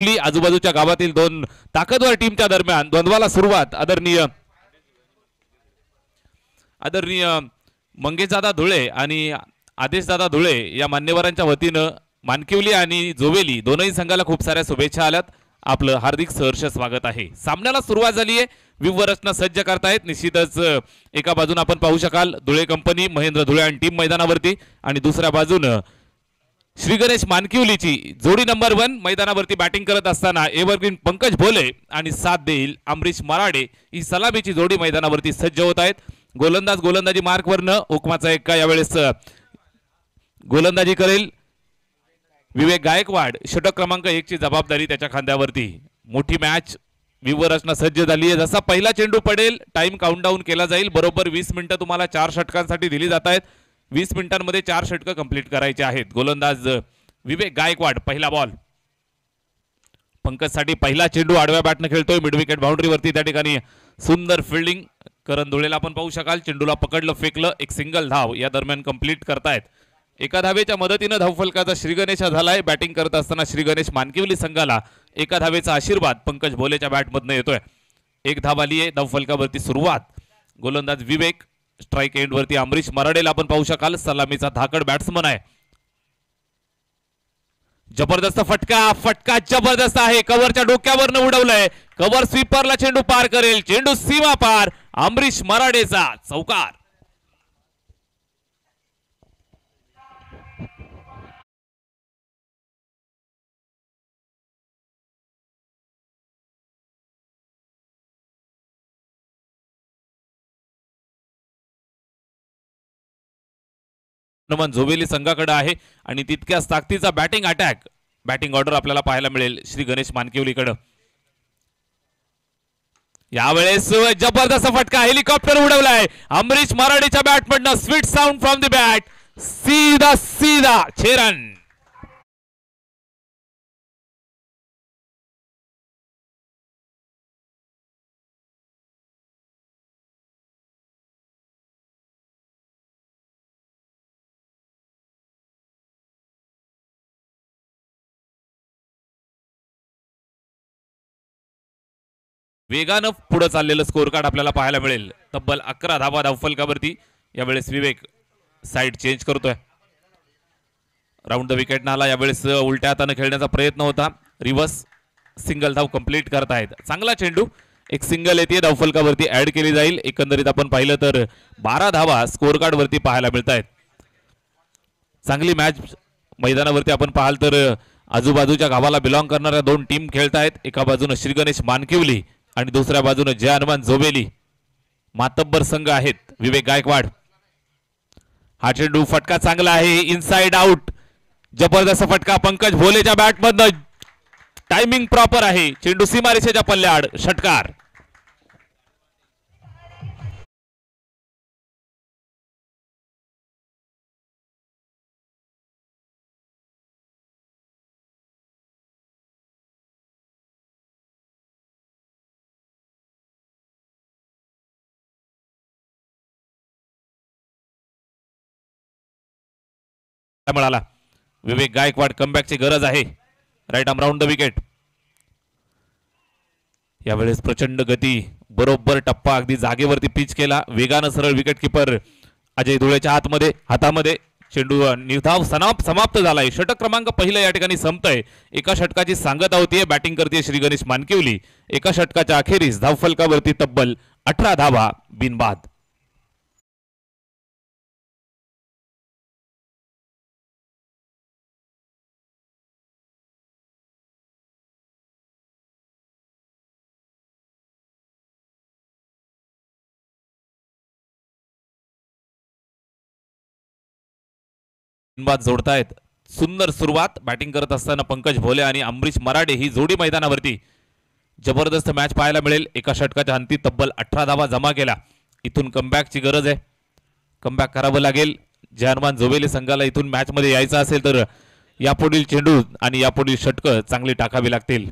आजूबाजूच्या गावातील दोन ताकदवर टीमच्या दरम्यान द्वंद्वाला सुरुवात. आदरणीय मंगेशदादा धुळे आणि आदेशदादा धुळे या मान्यवरांच्या वतीनं मानकिवली आणि जोवेली दोनही संघाला खूप साऱ्या शुभेच्छा आल्यात. आपलं हार्दिक सहर्ष स्वागत आहे. सामन्याला सुरुवात झाली आहे. व्यूव्हर्सना सज्ज करतायत. निश्चितच एका बाजून आपण पाहू शकाल धुळे कंपनी महेंद्र धुळे आणि टीम मैदानावरती आणि दुसऱ्या बाजूनं श्री गणेश मानकिवलीची जोडी नंबर 1 मैदानावरती बॅटिंग करत असताना एव्हरग्रीन पंकज भोले आणि साथ देईल अमरीश मराडे ही सलामीची जोडी मैदानावरती सज्ज होत आहेत. गोलंदाजी मार्कवरनं हुकमाचा एक्का यावेळेस गोलंदाजी करेल विवेक गायकवाड. षटक क्रमांक 1 ची जबाबदारी त्याच्या खांद्यावरती. मोठी मॅच व्यूव्हर्सना सज्ज झाली आहे. जसा पहिला चेंडू पडेल टाइम काउंटडाऊन केला जाईल. बरोबर 20 मिनिटं तुम्हाला 4 षटकांसाठी दिली जात आहेत. 20 मिनिटांमध्ये 4 षटकं कंप्लीट करायचे आहेत. गोलंदाज विवेक गायकवाड. पहिला बॉल पंकजसाठी. पहिला चेंडू आडव्या बॅटने खेळतोय मिड विकेट बाउंड्रीवरती. त्या ठिकाणी सुंदर फिल्डिंग करण धुळेला आपण पाहू शकाल. चेंडूला पकडलं फेकलं एक सिंगल धाव या दरम्यान कंप्लीट करतायत. एका धावेच्या मदतीनं धावफलकाचा श्रीगणेश झालाय. बॅटिंग करत असताना श्रीगणेश मानकिवली संघाला एका धावेचा आशीर्वाद पंकज भोलेच्या बॅटमधनं येतोय. एक धाव आली आहे. धावफलकावरती सुरुवात. गोलंदाज विवेक. स्ट्राईक एंडवरती अमरीश मराडेला आपण पाहू शकाल. सलामीचा धाकड बॅट्समन आहे. जबरदस्त फटका जबरदस्त आहे. कव्हरच्या डोक्यावरनं उडवलंय. कव्हर स्वीपरला चेंडू पार करेल. चेंडू सीमा पार. अमरीश मराडेचा चौकार. जोवेली संघाकडे आहे आणि तितक्याच ताकदीचा बॅटिंग अटॅक बॅटिंग ऑर्डर आपल्याला पाहायला मिळेल श्री गणेश मानकिवलीकडे. यावेळेस जबरदस्त फटका. हेलिकॉप्टर उडवलाय अमरीश मराडेच्या बॅटमधनं. Sweet sound from the bat. सीधा 6 रन. वेगानं पुढे चाललेलं स्कोर कार्ड आपल्याला पाहायला मिळेल. तब्बल 11 धावा धावफलकावरती. यावेळेस विवेक साइड चेंज करतोय. राऊंड द विकेट नाला. यावेळेस उलट्या हाताने खेळण्याचा प्रयत्न होता. रिव्हर्स सिंगल धाव कंप्लीट करतायत. चांगला चेंडू. एक सिंगल येते धावफलकावरती ऍड केली जाईल. एकंदरीत आपण पाहिलं तर 12 धावा स्कोर कार्ड वरती पाहायला मिळत आहेत. चांगली मॅच मैदानावरती आपण पाहाल तर आजूबाजूच्या गावाला बिलॉंग करणाऱ्या दोन टीम खेळतायत. एका बाजूने श्री गणेश मानकिवली आणि दुसऱ्या बाजूने जय हनुमान जोवेली. मातब्बर संघ आहेत. विवेक गायकवाड. हा चेंडू फटका चांगला आहे. Inside out. जबरदस्त फटका पंकज भोलेच्या बॅटमधनं. टायमिंग प्रॉपर आहे. चेंडू सीमारेषेच्या पल्ल्याआड. षटकार. मिळाला. विवेक गायकवाड. कमबॅकची गरज आहे. Right arm round the wicket. यावेळेस प्रचंड गती. बरोबर टप्पा अगदी जागेवरती पिच केला. वेगानं सरळ विकेट किपर अजय धुळेच्या हातामध्ये चेंडू निर्धाव समाप्त झालाय. षटक क्रमांक 1 या ठिकाणी संपतंय. एका षटकाची सांगता होतीये. बॅटिंग करते श्री गणेश मानकिवली. एका षटकाच्या अखेरीस धावफलकावरती तब्बल 18 धावा बिनबाद. जोडतायत. सुंदर सुरुवात. बॅटिंग करत असताना पंकज भोले आणि अमरीश मराडे ही जोडी मैदानावरती. जबरदस्त मॅच पाहायला मिळेल. एका षटकाच्या अंती तब्बल 18 धावा जमा केला. इथून कमबॅकची गरज आहे. कमबॅक करावं लागेल. जय हनुमान जोवेली संघाला इथून मॅच मध्ये यायचं असेल तर यापुढील चेंडू आणि यापुढील षटकं चांगली टाकावी लागतील.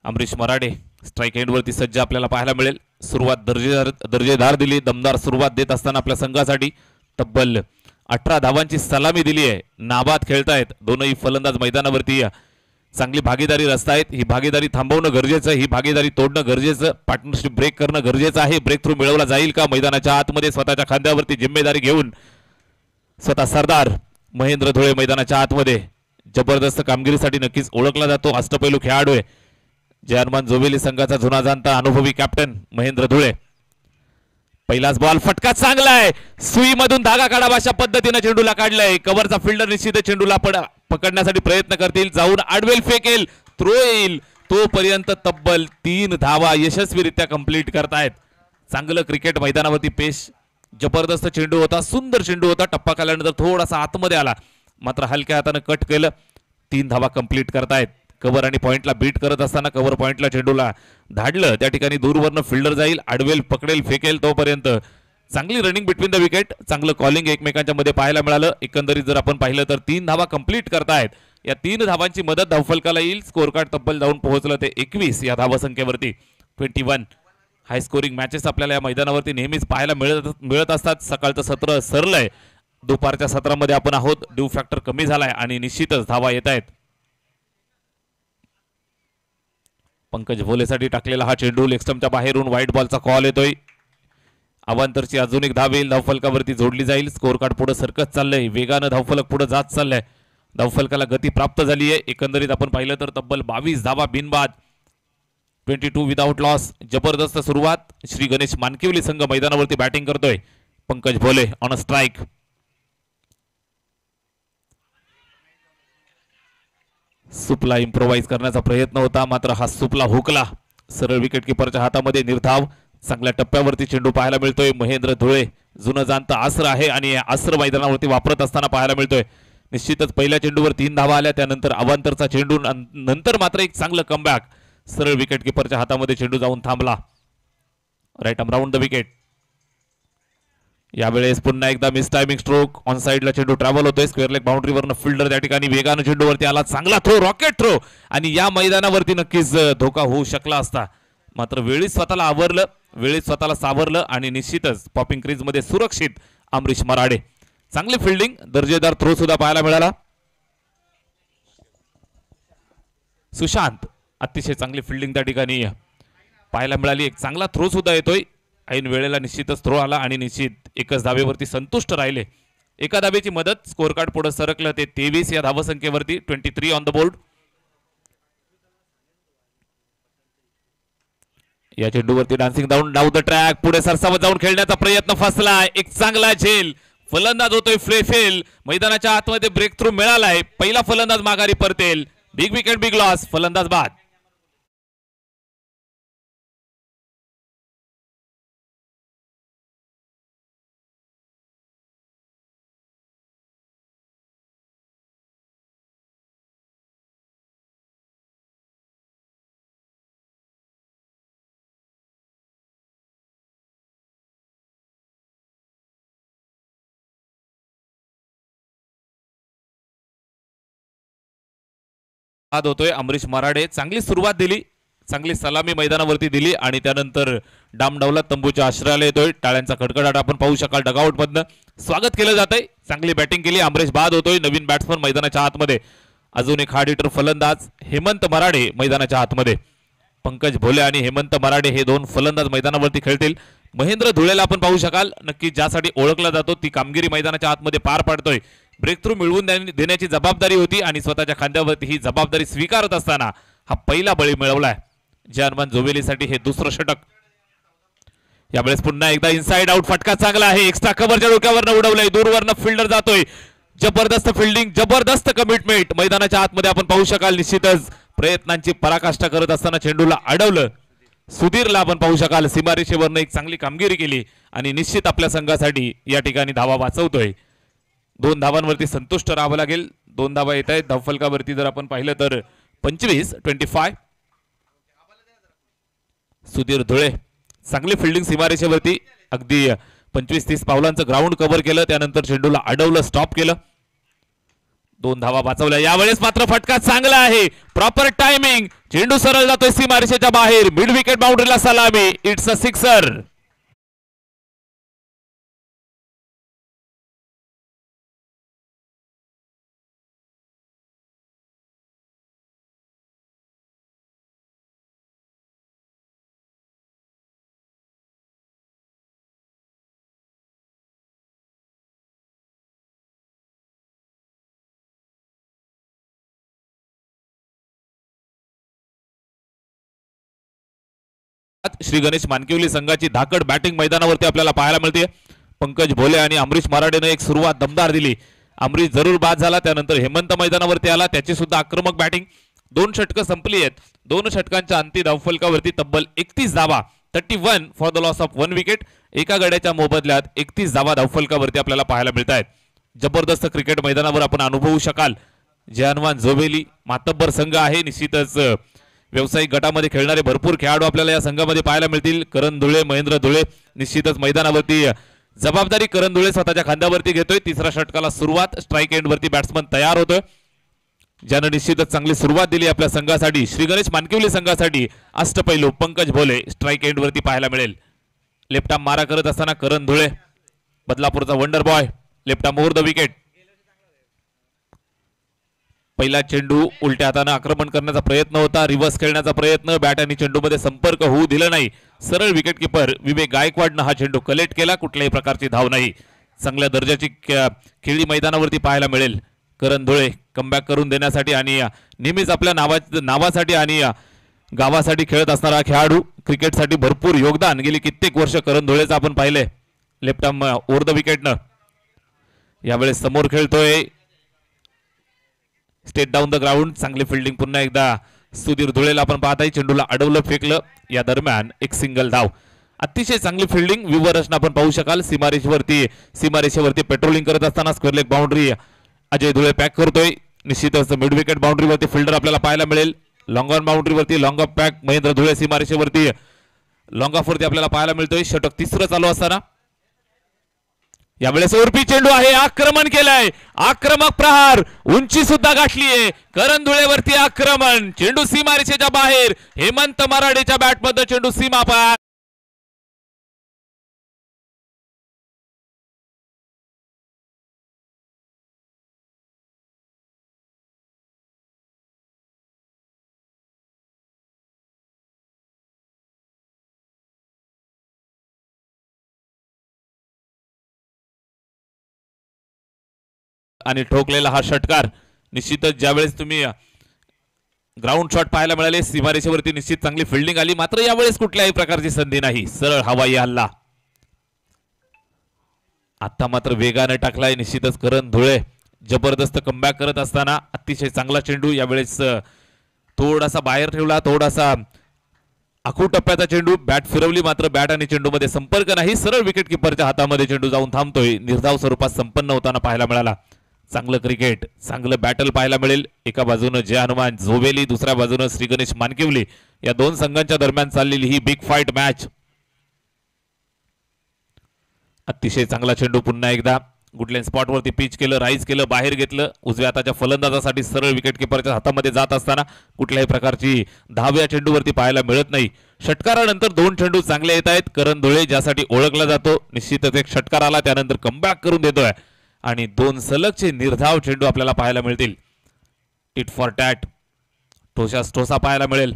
अमरीश मराडे स्ट्राइक एंडवरती सज्ज आपल्याला पाहायला मिळेल. सुरुवात दर्जेदार दिली. दमदार सुरुवात देत असताना आपल्या संघासाठी तब्बल 18 धावांची सलामी दिली आहे. नाबाद खेळतायत दोनही फलंदाज मैदानावरती. चांगली भागीदारी रचतायत. ही भागीदारी थांबवणं गरजेचं, ही भागीदारी तोडणं गरजेचं, पार्टनरशिप ब्रेक करणं गरजेचं आहे. ब्रेक थ्रू मिळवला जाईल का? मैदानाच्या आतमध्ये स्वतःच्या खांद्यावरती जिम्मेदारी घेऊन स्वतः सरदार महेंद्र धुळे मैदानाच्या आतमध्ये जबरदस्त कामगिरीसाठी नक्कीच ओळखला जातो. अष्टपैलू खेळाडू आहे. जर्मन जोवेली संघाचा जुना जाणता अनुभवी कॅप्टन महेंद्र धुळे. पहिलाच बॉल फटका चांगला आहे. सुईमधून धागा काढावा अशा पद्धतीने चेंडूला काढलाय. कव्हरचा फिल्डर निश्चित चेंडूला पकडण्यासाठी प्रयत्न करतील. जाऊन आडवेल फेकेल, थ्रो येईल. तोपर्यंत तब्बल 3 धावा यशस्वीरित्या कंप्लीट करतायत. चांगलं क्रिकेट मैदानावरती पेश. जबरदस्त चेंडू होता, सुंदर चेंडू होता. टप्पा खाल्यानंतर थोडासा आतमध्ये आला, मात्र हलक्या हाताने कट केलं. 3 धावा कंप्लीट करतायत. कव्हर आणि पॉइंटला बीट करत असताना कव्हर पॉइंटला चेंडूला धाडलं. त्या ठिकाणी दूरवरनं फिल्डर जाईल, आडवेल पकडेल, फेकेल. तोपर्यंत चांगली रनिंग बिटवीन द विकेट, चांगलं कॉलिंग एकमेकांच्या मध्ये पाहायला मिळालं. एकंदरीत जर आपण पाहिलं तर 3 धावा कंप्लीट करतायत. या 3 धावांची मदत धावफलकाला येईल. स्कोर कार्ड तब्बल जाऊन पोहोचलं ते 21 या धावसंख्येवरती. 21 हाय स्कोरिंग मॅचेस आपल्याला या मैदानावरती नेहमीच पाहायला मिळत असतात. सकाळचं सत्र सरलंय, दुपारच्या सत्रामध्ये आपण आहोत. ड्यू फॅक्टर कमी झालाय आणि निश्चितच धावा येत आहेत. पंकज भोलेसाठी टाकलेला हा चेंडू लेगस्टंपच्या बाहेरून व्हाईट बॉलचा कॉल येतोय. अवांतरची अजून एक धाव येईल, धावफलकावरती जोडली जाईल. स्कोर कार्ड पुढे सरकत चाललंय, वेगानं धावफलक पुढे जात चाललंय. धावफलकाला गती प्राप्त झाली आहे. एकंदरीत आपण पाहिलं तर तब्बल 22 धावा बिनबाद. 22 विदाउट लॉस. जबरदस्त सुरुवात. श्री गणेश मानकिवली संघ मैदानावरती बॅटिंग करतोय. पंकज भोले ऑन अ स्ट्राईक. सुपला इम्प्रोवाइज करण्याचा प्रयत्न होता, मात्र हा सुपला हुकला. सरळ विकेट किपरच्या हातामध्ये निर्धाव. चांगल्या टप्प्यावरती चेंडू पाहायला मिळतोय. महेंद्र धुळे जुनं जाणतं अस्त्र आहे आणि अस्त्र मैदानावरती वापरत असताना पाहायला मिळतोय. निश्चितच पहिल्या चेंडूवर 3 धावा आल्या, त्यानंतर अवांतरचा चेंडू, नंतर मात्र एक चांगलं कमबॅक. सरळ विकेट किपरच्या हातामध्ये चेंडू जाऊन थांबला. Right arm round the wicket. यावेळेस पुन्हा एकदा मिस टायमिंग स्ट्रोक. ऑन साइडला चेंडू ट्रॅव्हल होतोय. स्क्वेअर लेग बाउंड्रीवरनं फिल्डर त्या ठिकाणी वेगानं चेंडूवरती आला. चांगला थ्रो, रॉकेट थ्रो, आणि या मैदानावरती नक्कीच धोका होऊ शकला असता, मात्र वेळीच स्वतःला आवरलं, वेळीच स्वतःला सावरलं आणि निश्चितच पॉपिंग क्रीज मध्ये सुरक्षित अमरीश मराडे. चांगली फिल्डिंग, दर्जेदार थ्रो सुद्धा पाहायला मिळाला. सुशांत अतिशय चांगली फिल्डिंग त्या ठिकाणी पाहायला मिळाली. एक चांगला थ्रो सुद्धा येतोय. ऐन वेळेला निश्चितच थ्रो आला आणि निश्चित एकच धावेवरती संतुष्ट राहिले. एका धावेची मदत. स्कोर कार्ड पुढे सरकलं ते 23 या धावसंख्येवरती. 23 ऑन द बोर्ड. या चेंडूवरती डान्सिंग डाऊन द ट्रॅक. पुढे सरसावत जाऊन खेळण्याचा प्रयत्न फसला. एक चांगला झेल. फलंदाज होतोय फ्लेफेल. मैदानाच्या आतमध्ये ब्रेक थ्रू मिळालाय. पहिला फलंदाज माघारी परतेल. Big wicket big loss. फलंदाज बाद. बाद होतोय. अमरीश मराडे चांगली सुरुवात दिली, चांगली सलामी मैदानावरती दिली आणि त्यानंतर डामडावला तंबूच्या आश्रयाला येतोय. टाळ्यांचा कडकडाट आपण पाहू शकाल. डगआउट मधनं स्वागत केलं जातंय. चांगली बॅटिंग केली. अमरीश बाद होतोय. नवीन बॅट्समन मैदानाच्या आतमध्ये. अजून एक हार्ड हिटर फलंदाज हेमंत मराडे मैदानाच्या आतमध्ये. पंकज भोले आणि हेमंत मराडे हे 2 फलंदाज मैदानावरती खेळतील. महेंद्र धुळेला आपण पाहू शकाल. नक्की ज्यासाठी ओळखला जातो ती कामगिरी मैदानाच्या आतमध्ये पार पाडतोय. ब्रेक थ्रू मिळवून देण्याची जबाबदारी होती आणि स्वतःच्या खांद्यावरती ही जबाबदारी स्वीकारत असताना हा पहिला बळी मिळवलाय. जर्मन जोवेलीसाठी हे दुसरं षटक. यावेळेस पुन्हा एकदा इनसाइड आउट. फटका चांगला आहे. एक्स्ट्रा कव्हरच्या डोक्यावरनं उडवलंय. दूरवरनं फिल्डर जातोय. जबरदस्त फिल्डिंग, जबरदस्त कमिटमेंट. मैदानाच्या आतमध्ये आपण पाहू शकाल. निश्चितच प्रयत्नांची पराकाष्ठा करत असताना चेंडूला अडवलं. सुधीरला आपण पाहू शकाल. सीमारेषेवरनं एक चांगली कामगिरी केली आणि निश्चित आपल्या संघासाठी या ठिकाणी धावा वाचवतोय. 2 धावांवरती संतुष्ट राहावं लागेल. 2 धावा येत आहेत. धावफलकावरती जर आपण पाहिलं तर 25. सुधीर धुळे चांगली फिल्डिंग सीमारेषेवरती. अगदी 25-30 पावलांचं ग्राउंड कव्हर केलं. त्यानंतर चेंडूला अडवलं, स्टॉप केलं. 2 धावा वाचवल्या. यावेळेस मात्र फटका चांगला आहे. Proper timing. चेंडू सरळ जातोय सीमारेषेच्या बाहेर. मिड विकेट बाउंड्रीला सलामी. It's a sixer. Shri Ganesh Mankivali संघाची धाकड बॅटिंग मैदानावरती आपल्याला पाहायला मिळते. पंकज भोले आणि अमरीश मराठेने एक सुरुवात दमदार दिली. अमरीश जरूर बाद झाला, त्यानंतर हेमंत मैदानावरती आला, त्याची सुद्धा आक्रमक बॅटिंग. 2 षटकं संपली आहेत. 2 षटकांच्या अंती धावफलकावरती तब्बल 31 धावा, 31 for the loss of 1 wicket. एका गड्याच्या मोबदल्यात 31 धावा धावफलकावरती आपल्याला पाहायला मिळत आहेत. जबरदस्त क्रिकेट मैदानावर आपण अनुभवू शकाल. जहानवान जोबेली मातब्बर संघ आहे. निश्चितच व्यावसायिक गटामध्ये खेळणारे भरपूर खेळाडू आपल्याला या संघामध्ये पाहायला मिळतील. करण धुळे, महेंद्र धुळे निश्चितच मैदानावरती जबाबदारी करण धुळे स्वतःच्या खांद्यावरती घेतोय. तिसऱ्या षटकाला सुरुवात, स्ट्राईक एंड वरती बॅट्समन तयार होतोय, ज्यानं निश्चितच चांगली सुरुवात दिली आपल्या संघासाठी. श्री गणेश मानकिवली संघासाठी अष्टपैलू पंकज भोले स्ट्राईक एंड वरती पाहायला मिळेल. लेफ्ट आर्म मारा करत असताना करण धुळे, बदलापूरचा wonder boy, left arm over the wicket. पहिला चेंडू उलट्या हाताने आक्रमण करण्याचा प्रयत्न होता, रिव्हर्स खेळण्याचा प्रयत्न, बॅट आणि चेंडूमध्ये संपर्क होऊ दिला नाही. सरळ विकेट किपर विवेक गायकवाडनं हा चेंडू कलेक्ट केला. कुठल्याही प्रकारची धाव नाही. चांगल्या दर्जाची खेळी मैदानावरती पाहायला मिळेल. करण धुळे कमबॅक करून देण्यासाठी आणि नेहमीच आपल्या नावासाठी आणि गावासाठी खेळत असणारा खेळाडू, क्रिकेटसाठी भरपूर योगदान गेली कित्येक वर्ष करण धुळेचं आपण पाहिले. लेफ्ट आर्म ओव्हर द विकेटनं यावेळेस समोर खेळतोय. स्टेट डाऊन द ग्राउंड, चांगली फिल्डिंग पुन्हा एकदा सुधीर धुळेला आपण पाहताय. चेंडूला अडवलं, फेकलं, या दरम्यान एक सिंगल धाव. अतिशय चांगली फिल्डिंग व्ह्यूवर रचना आपण पाहू शकाल. सीमारेषेवरती पेट्रोलिंग करत असताना square leg boundary Ajay Dhule pack करतोय. निश्चितच मिड विकेट बाउंड्रीवरती फिल्डर आपल्याला पाहायला मिळेल. लॉंग ऑन बाउंड्रीवरती long off pack Mahendra Dhule सीमारेषेवरती लॉंग ऑफ वरती आपल्याला पाहायला मिळतोय. षटक तिसरं चालू असताना यावेळेस ओरपी चेंडू आहे, आक्रमण केलंय, आक्रमक प्रहार, उंची सुद्धा गाठलीये. करण धुळेवरती आक्रमण, चेंडू सीमारेषेच्या बाहेर. हेमंत मराठेच्या बॅटमध्ये चेंडू सीमा पार. आणि ठोकलेला हा षटकार. निश्चितच ज्यावेळेस तुम्ही ग्राउंड शॉट पाहायला मिळाले, सीमारेषेवरती निश्चित चांगली फिल्डिंग आली, मात्र यावेळेस कुठल्याही प्रकारची संधी नाही. सरळ हवाई हल्ला. आता मात्र वेगाने टाकलाय निश्चितच करण धुळे. जबरदस्त कमबॅक करत असताना अतिशय चांगला चेंडू यावेळेस थोडासा बाहेर ठेवला, थोडासा आखू टप्प्याचा चेंडू, बॅट फिरवली, मात्र बॅट आणि चेंडूमध्ये संपर्क नाही. सरळ विकेट किपरच्या हातामध्ये चेंडू जाऊन थांबतोय. निर्धाव स्वरूपात संपन्न होताना पाहायला मिळाला. चांगलं क्रिकेट, चांगलं बॅटल पाहायला मिळेल. एका बाजूनं जय हनुमान जोबेली, दुसऱ्या बाजूनं श्री गणेश मानकिवली, या दोन संघांच्या दरम्यान चाललेली ही बिग फाईट मॅच. अतिशय चांगला चेंडू पुन्हा एकदा गुडलेन स्पॉटवरती पिच केलं, राईज केलं, बाहेर घेतलं. उजव्या हाताच्या फलंदाजासाठी सरळ विकेट किपरच्या हातामध्ये जात असताना कुठल्याही प्रकारची धाव या चेंडूवरती पाहायला मिळत नाही. षटकारानंतर 2 चेंडू चांगले येत आहेत. करण धुळे ज्यासाठी ओळखला जातो, निश्चितच एक षटकार आला, त्यानंतर कमबॅक करून देतोय आणि 2 सलगचे निर्धाव चेंडू आपल्याला पाहायला मिळतील. टिट फॉर टॅट, ठोसास ठोसा पाहायला मिळेल.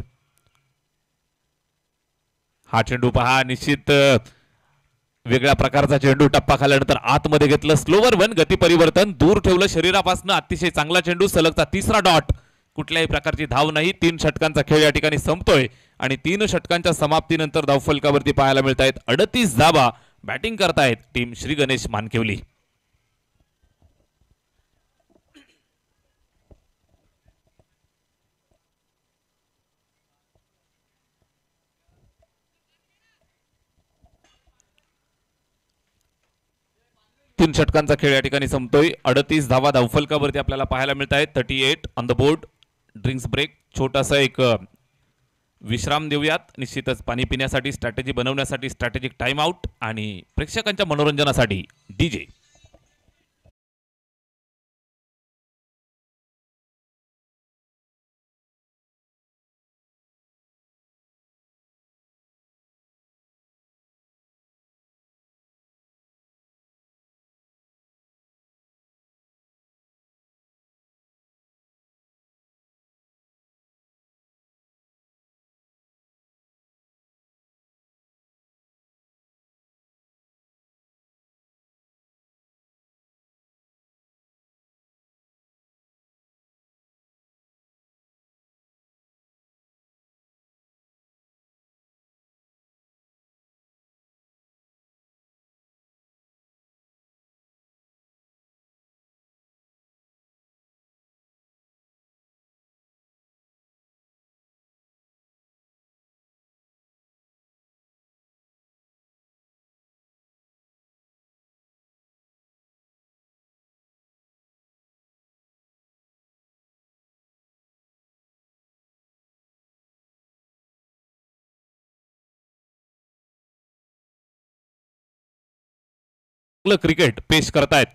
हा चेंडू पहा, निश्चित वेगळ्या प्रकारचा चेंडू, टप्पा खाल्यानंतर आतमध्ये घेतलं, स्लोवर 1, गती परिवर्तन, दूर ठेवलं शरीरापासून. अतिशय चांगला चेंडू, सलगचा तिसरा डॉट, कुठल्याही प्रकारची धाव नाही. 3 षटकांचा खेळ या ठिकाणी संपतोय आणि 3 षटकांच्या समाप्तीनंतर धावफलकावरती पाहायला मिळत आहेत 38 धावा. बॅटिंग करतायत टीम श्री गणेश मानकिवली. तीन षटकांचा खेळ या ठिकाणी संपतोय. 38 धावा धावफलकावरती आपल्याला पाहायला मिळत आहेत. 38 on the board. Drinks break, छोटासा एक विश्राम देऊयात. निश्चितच पाणी पिण्यासाठी, स्ट्रॅटेजी बनवण्यासाठी स्ट्रॅटेजिक टाइम आउट आणि प्रेक्षकांच्या मनोरंजनासाठी डीजे. चांगलं क्रिकेट पेश करतायत.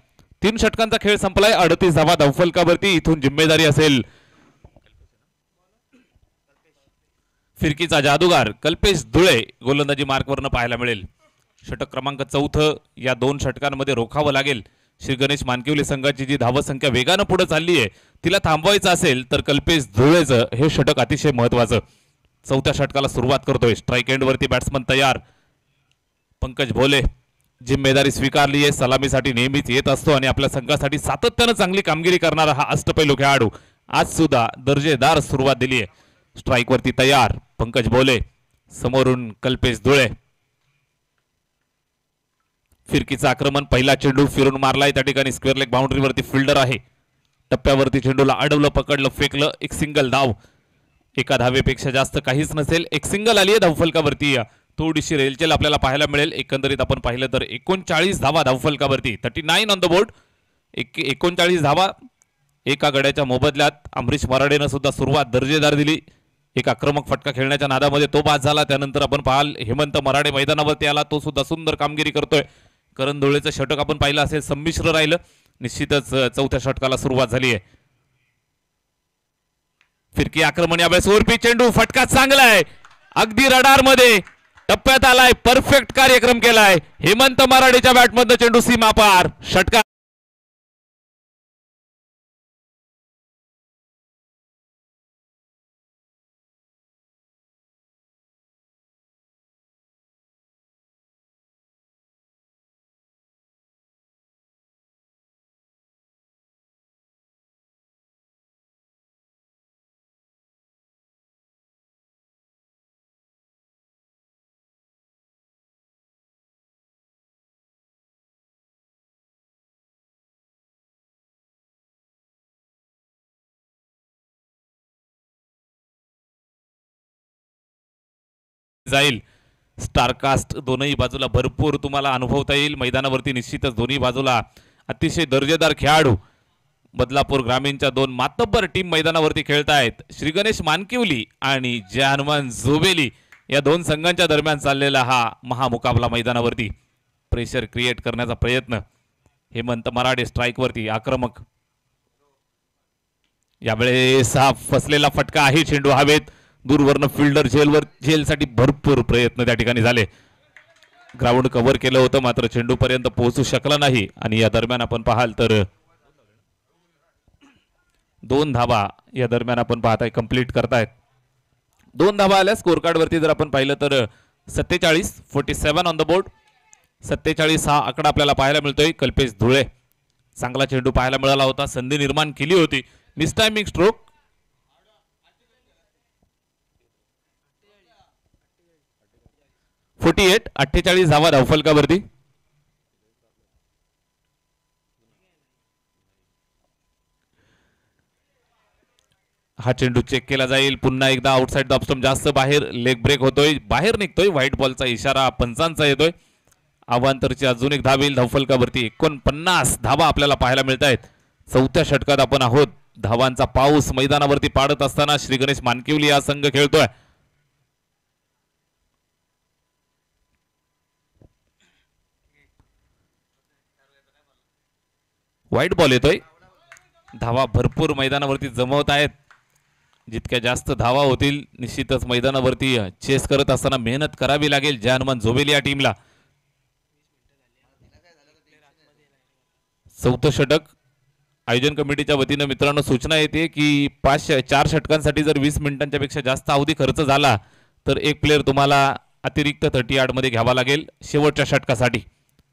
3 षटकांचा खेळ संपलाय. 38 धावा धावफलकावरती. इथून जिम्मेदारी असेल फिरकीचा जादूगार कल्पेश धुळे गोलंदाजी मार्कवरनं पाहायला मिळेल. षटक क्रमांक 4 या 2 षटकांमध्ये रोखावं लागेल. श्री गणेश मानकिवली संघाची जी धावसंख्या वेगानं पुढे चालली आहे तिला थांबवायचं असेल तर कल्पेश धुळेचं हे षटक अतिशय महत्वाचं. 4थ्या षटकाला सुरुवात करतोय. स्ट्राईक एंडवरती बॅट्समन तयार. पंकज भोले जिम्मेदारी स्वीकारली आहे. सलामीसाठी नेहमीच येत असतो आणि आपल्या संघासाठी सातत्यानं चांगली कामगिरी करणारा हा अष्टपैलू खेळाडू आज सुद्धा दर्जेदार सुरुवात दिली आहे. स्ट्राईक वरती तयार पंकज भोले. समोरून कल्पेश धुळे. फिरकीचं आक्रमण. पहिला चेंडू फिरून मारलाय. त्या ठिकाणी स्क्वेअर लेग बाउंड्रीवरती फिल्डर आहे. टप्प्यावरती चेंडूला अडवलं, पकडलं, फेकलं. एक सिंगल धाव. एका धावेपेक्षा जास्त काहीच नसेल. एक सिंगल आली आहे धावफलकावरती. थोडीशी रेलचेल आपल्याला पाहायला मिळेल. एकंदरीत आपण पाहिलं तर 39 धावा धावफलकावरती. 39 ऑन द बोर्ड. 39 धावा एका गड्याच्या मोबदल्यात. अमरीश मराडेनं सुद्धा सुरुवात दर्जेदार दिली. एक आक्रमक फटका खेळण्याच्या नादामध्ये तो बाद झाला. त्यानंतर आपण पाहाल हेमंत मराडे मैदानावरती आला. तो सुद्धा सुंदर कामगिरी करतोय. करण धुळेचं षटक आपण पाहिलं असेल संमिश्र राहिलं. निश्चितच 4थ्या षटकाला सुरुवात झाली आहे. फिरकी आक्रमण यावेळेस ओरपी चेंडू. फटका चांगला आहे. अगदी रडार मध्ये टप्प्यात आलाय. परफेक्ट कार्यक्रम केलाय हेमंत मराडेच्या बॅटमधनं. चेंडू सीमा पार. षटका जाईल. स्टारकास्ट दोनही बाजूला भरपूर तुम्हाला अनुभवता येईल. मैदानावरती निश्चितच दोन्ही बाजूला अतिशय दर्जेदार खेळाडू बदलापूर ग्रामीणच्या 2 मातब्बर टीम मैदानावरती खेळतायत. श्री गणेश मानकिवली आणि जय हनुमान जोबेली या 2 संघांच्या दरम्यान चाललेला हा महामुकाबला मैदानावरती प्रेशर क्रिएट करण्याचा प्रयत्न. हेमंत मराडे स्ट्राईकवरती आक्रमक. यावेळेस हा फसलेला फटका आहे. चेंडू हवेत. दूरवरनं फिल्डर झेलसाठी भरपूर प्रयत्न त्या ठिकाणी झाले. ग्राउंड कव्हर केलं होतं मात्र चेंडू पर्यंत पोहोचू शकला नाही. आणि या दरम्यान आपण पाहाल तर 2 धावा या दरम्यान आपण पाहताय कंप्लीट करतायत. 2 धावा आल्या स्कोर कार्ड वरती. जर आपण पाहिलं तर 47 ऑन द बोर्ड. 47 हा आकडा आपल्याला पाहायला मिळतोय. कल्पेश धुळे चांगला चेंडू पाहायला मिळाला होता. संधी निर्माण केली होती. Miss timing stroke. 48 धावा धावफलकावरती. हा चेंडू चेक केला जाईल. पुन्हा एकदा आउटसाइड द स्टंप. जास्त बाहेर लेग ब्रेक होतोय. बाहेर निघतोय. व्हाईट बॉलचा इशारा पंचांचा येतोय. अवांतरची अजून एक धाव येईल धावफलकावरती. 49 धावा आपल्याला पाहायला मिळत आहेत. 4थ्या षटकात आपण आहोत. धावांचा पाऊस मैदानावरती पाडत असताना श्री गणेश मानकिवली हा संघ खेळतोय. व्हाईट बॉल येतोय. धावा भरपूर मैदानावरती जमवत आहेत. जितक्या जास्त धावा होतील निश्चितच मैदानावरती चेस करत असताना मेहनत करावी लागेल जय हनुमान जोबेली या टीमला. 4थं षटक. आयोजन कमिटीच्या वतीनं मित्रांनो सूचना येते की 4 षटकांसाठी जर 20 मिनिटांच्या पेक्षा जास्त अवधी खर्च झाला तर एक प्लेअर तुम्हाला अतिरिक्त 30 मध्ये घ्यावा लागेल शेवटच्या षटकासाठी.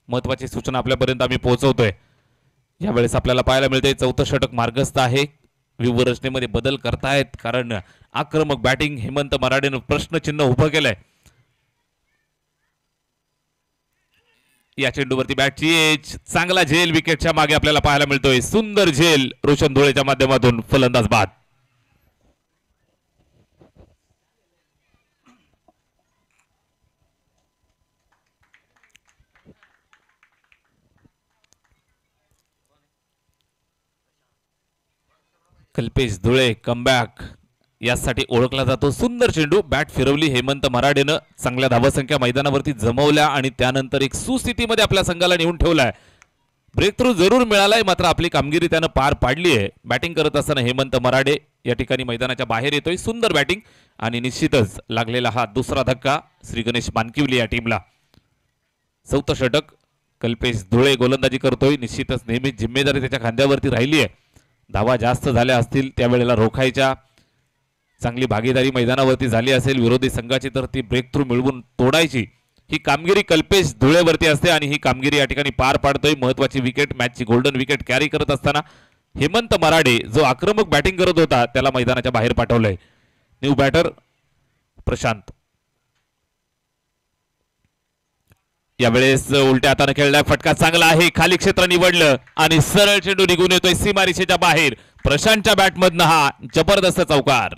महत्वाची सूचना आपल्यापर्यंत आम्ही पोहोचवतोय. यावेळेस आपल्याला पाहायला मिळते 4थं षटक मार्गस्थ आहे. व्यूहरचनेमध्ये बदल करतायत कारण आक्रमक बॅटिंग हेमंत मराडेनं प्रश्नचिन्ह उभं केलंय. या चेंडूवरती बॅटची एज. चांगला झेल विकेटच्या मागे आपल्याला पाहायला मिळतोय. सुंदर झेल रोशन धुळेच्या माध्यमातून. फलंदाज बाद. कल्पेश धुळे कमबॅक यासाठी ओळखला जातो. सुंदर चेंडू. बॅट फिरवली हेमंत मराडेनं. चांगल्या धावसंख्या मैदानावरती जमवल्या आणि त्यानंतर एक सुस्थितीमध्ये आपल्या संघाला नेऊन ठेवलाय. ब्रेक थ्रू जरूर मिळालाय, मात्र आपली कामगिरी त्यानं पार पाडली आहे. बॅटिंग करत असताना हेमंत मराडे या ठिकाणी मैदानाच्या बाहेर येतोय. सुंदर बॅटिंग आणि निश्चितच लागलेला हा दुसरा धक्का श्री गणेश मानकिवली या टीमला. चौथं षटक. कल्पेश धुळे गोलंदाजी करतोय. निश्चितच नेहमीच जिम्मेदारी त्याच्या खांद्यावरती राहिली आहे. धावा जास्त झाल्या असतील त्यावेळेला रोखायच्या, चांगली भागीदारी मैदानावरती झाली असेल विरोधी संघाची तर ती ब्रेक थ्रू मिळवून तोडायची, ही कामगिरी कल्पेश धुळेवरती असते आणि ही कामगिरी या ठिकाणी पार पाडतोय. महत्वाची विकेट, मॅचची गोल्डन विकेट कॅरी करत असताना हेमंत मराडे जो आक्रमक बॅटिंग करत होता त्याला मैदानाच्या बाहेर पाठवलंय. New batter Prashant. यावेळेस उलट्या हाताने खेळलाय, फटका चांगला आहे, खाली क्षेत्र निवडलं आणि सरळ चेंडू निघून येतोय सीमारेषेच्या बाहेर. प्रशांतच्या बॅटमधनं हा जबरदस्त चौकार.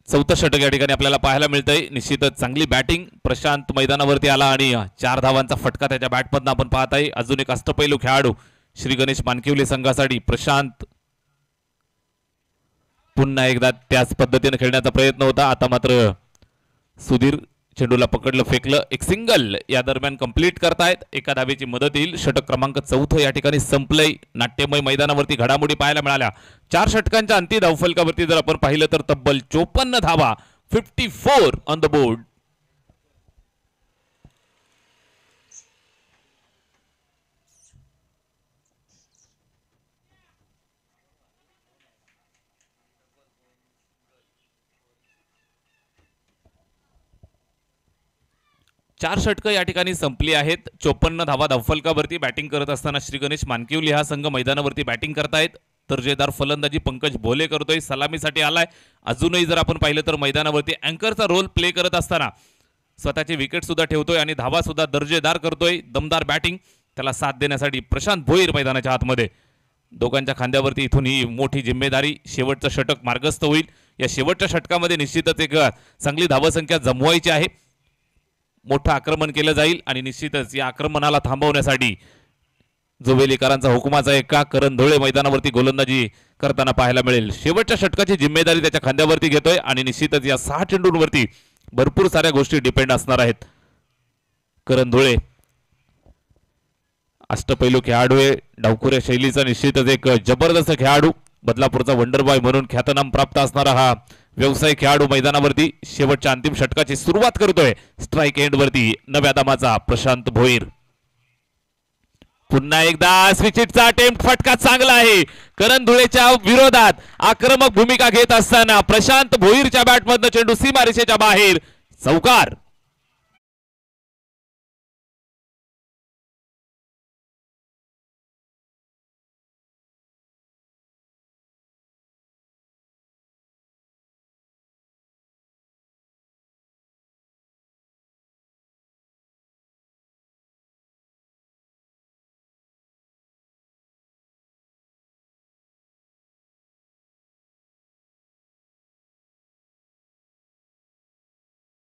चौथं षटक या ठिकाणी आपल्याला पाहायला मिळतंय. निश्चितच चांगली बॅटिंग. प्रशांत मैदानावरती आला आणि 4 धावांचा फटका त्याच्या बॅटमधनं आपण पाहत आहे. अजून एक अष्टपैलू खेळाडू श्री गणेश मानकिवली संघासाठी प्रशांत पुन्हा एकदा त्याच पद्धतीने खेळण्याचा प्रयत्न होता. आता मात्र सुधीर चेंडूला पकडलं, फेकलं, एक सिंगल या दरम्यान कंप्लीट करतायत. एका धावेची मदत येईल. षटक क्रमांक 4 या ठिकाणी संपलंय. नाट्यमय मैदानावरती घडामोडी पाहायला मिळाल्या. 4 षटकांच्या अंतिम धावफलकावरती जर आपण पाहिलं तर तब्बल 54 धावा, 54 ऑन द बोर्ड. चार षटकं या ठिकाणी संपली आहेत. 54 धावा धावफलकावरती बॅटिंग करत असताना श्री गणेश मानकिवली हा संघ मैदानावरती बॅटिंग करतायत. दर्जेदार फलंदाजी पंकज भोले करतोय, सलामीसाठी आलाय. अजूनही जर आपण पाहिलं तर मैदानावरती अँकरचा रोल प्ले करत असताना स्वतःची विकेट सुद्धा ठेवतोय आणि धावा सुद्धा दर्जेदार करतोय. दमदार बॅटिंग, त्याला साथ देण्यासाठी प्रशांत भोईर मैदानाच्या आतमध्ये. दोघांच्या खांद्यावरती इथून ही मोठी जिम्मेदारी. शेवटचं षटक मार्गस्थ होईल. या शेवटच्या षटकामध्ये निश्चितच एक चांगली धावसंख्या जमवायची आहे. मोठं आक्रमण केलं जाईल आणि निश्चितच या आक्रमणाला थांबवण्यासाठी जोवेलीकरांचा हुकुमाचा एका करण धुळे मैदानावरती गोलंदाजी करताना पाहायला मिळेल. शेवटच्या षटकाची जिम्मेदारी त्याच्या खांद्यावरती घेतोय आणि निश्चितच या 6 चेंडूंवरती भरपूर साऱ्या गोष्टी डिपेंड असणार आहेत. करण धुळे अष्टपैलू खेळाडू आहे. डावखुऱ्या शैलीचा निश्चितच एक जबरदस्त खेळाडू. बदलापूरचा वंडरबॉय म्हणून ख्यातनाम प्राप्त असणारा हा व्यवसायिक खेळाडू मैदानावरती शेवटच्या अंतिम षटकाची सुरुवात करतोय. स्ट्राइक एंड वरती नव्या दमाचा प्रशांत भोईर. पुन्हा एकदा स्विचिटचा अटेम्प्ट, फटका चांगला आहे. करण धुळेच्या विरोधात आक्रमक भूमिका घेत असताना प्रशांत भोईरच्या बॅटमधनं चेंडू सीमारेषेच्या बाहेर. चौकार.